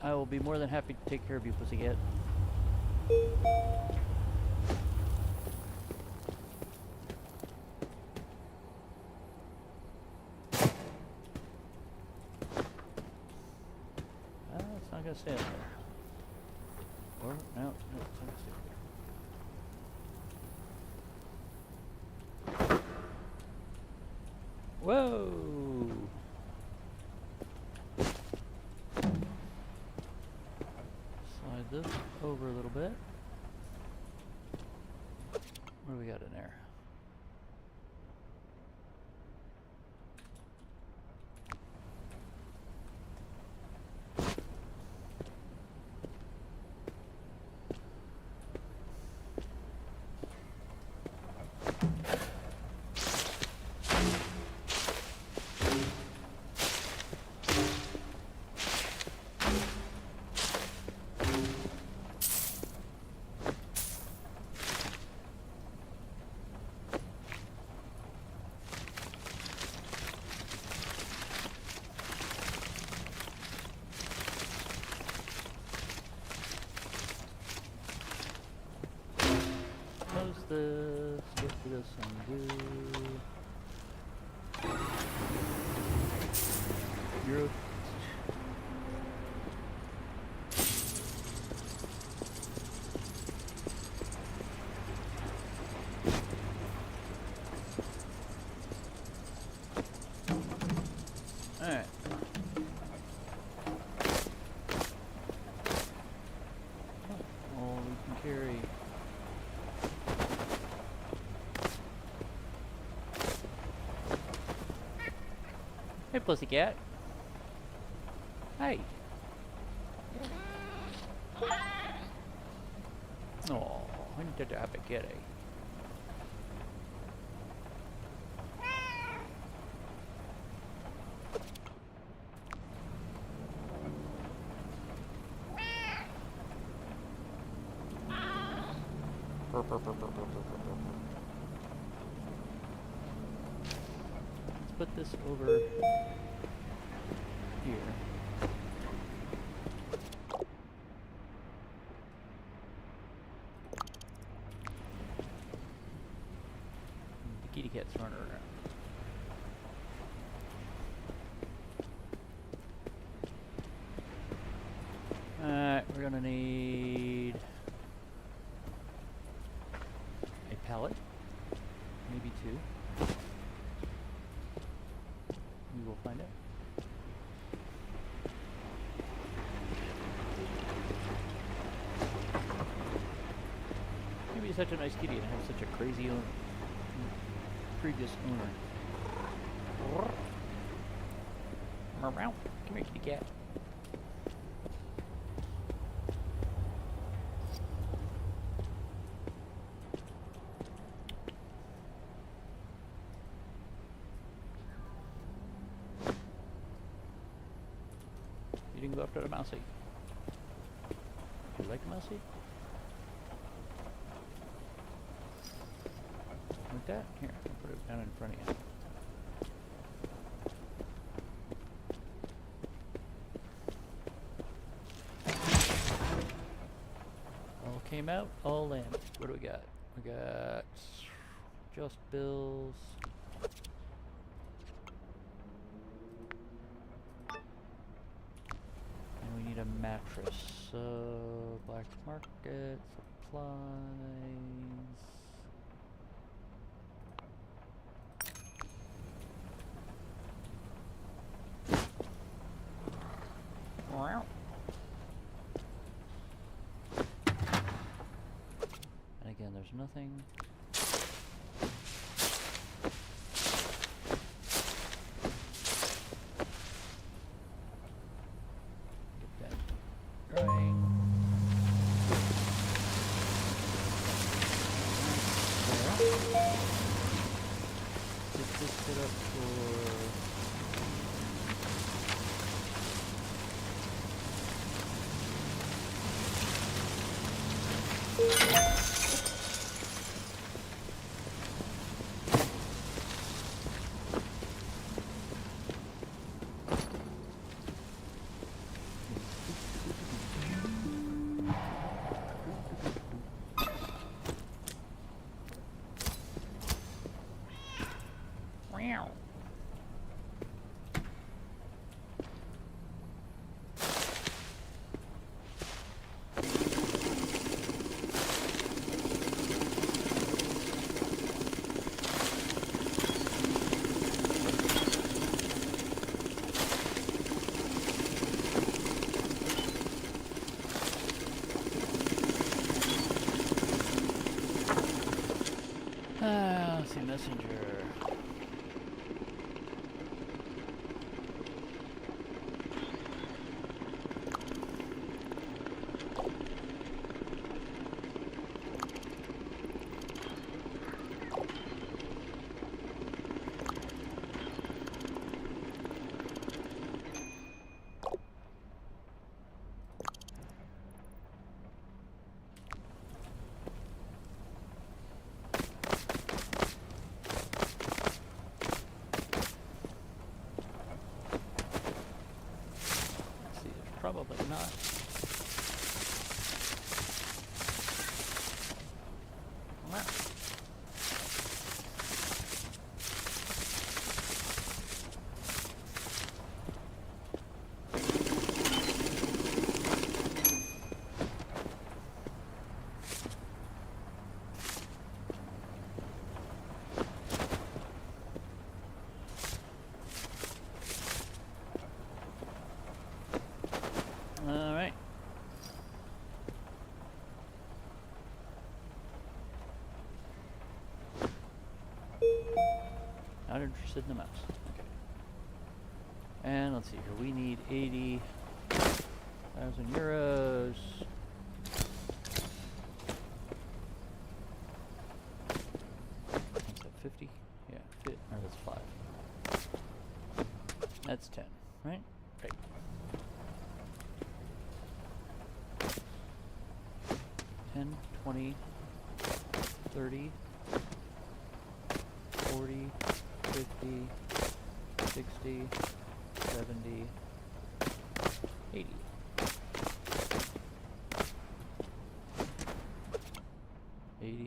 I will be more than happy to take care of you, pussycat. It's not gonna stay in there. Or, no, it's not gonna stay there. Whoa! Slide this over a little bit. What do we got in there? Close this, get to this undo. Euro. Alright. All we can carry. Hey, pussycat. Hey. Oh, I need to have a kitty. Let's put this over here. The kitty cat's running around. Alright, we're gonna need a pallet, maybe two. We will find out. Maybe he's such a nice kitty and have such a crazy owner. Previous owner. Meow. Come here, kitty cat. You didn't go after the mousey. You like the mousey? Like that? Here, I'll put it down in front of you. All came out, all landed. What do we got? We got just bills. And we need a mattress. So, black market, supplies. nothing. Get that drying. There. Get this set up for Meow. Let's see, messenger. Probably not. Wow. All right. Not interested in the mouse. Okay. And let's see here. We need 80,000 euros. What's that? 50? Yeah. Fit. Or that's 5. That's 10, right? Right. 10, 20, 30, 40, 50, 60, 70, 80.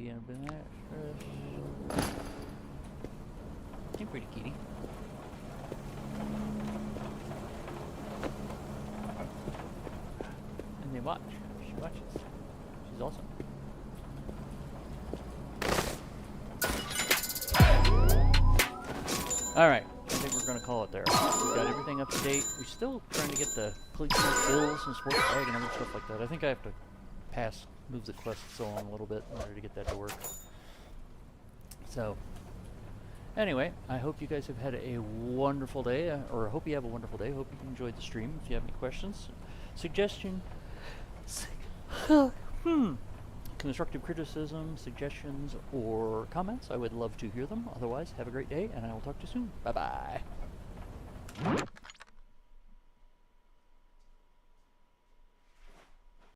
And a bit of that. Seem pretty kitty. And they watch. She watches. She's awesome. Alright, I think we're going to call it there. We've got everything up to date. We're still trying to get the police bills and sports bag and other stuff like that. I think I have to move the quests along a little bit in order to get that to work. So, anyway, I hope you guys have had a wonderful day, or I hope you have a wonderful day. I hope you enjoyed the stream. If you have any questions, constructive criticism, suggestions, or comments, I would love to hear them. Otherwise, have a great day, and I will talk to you soon. Bye-bye.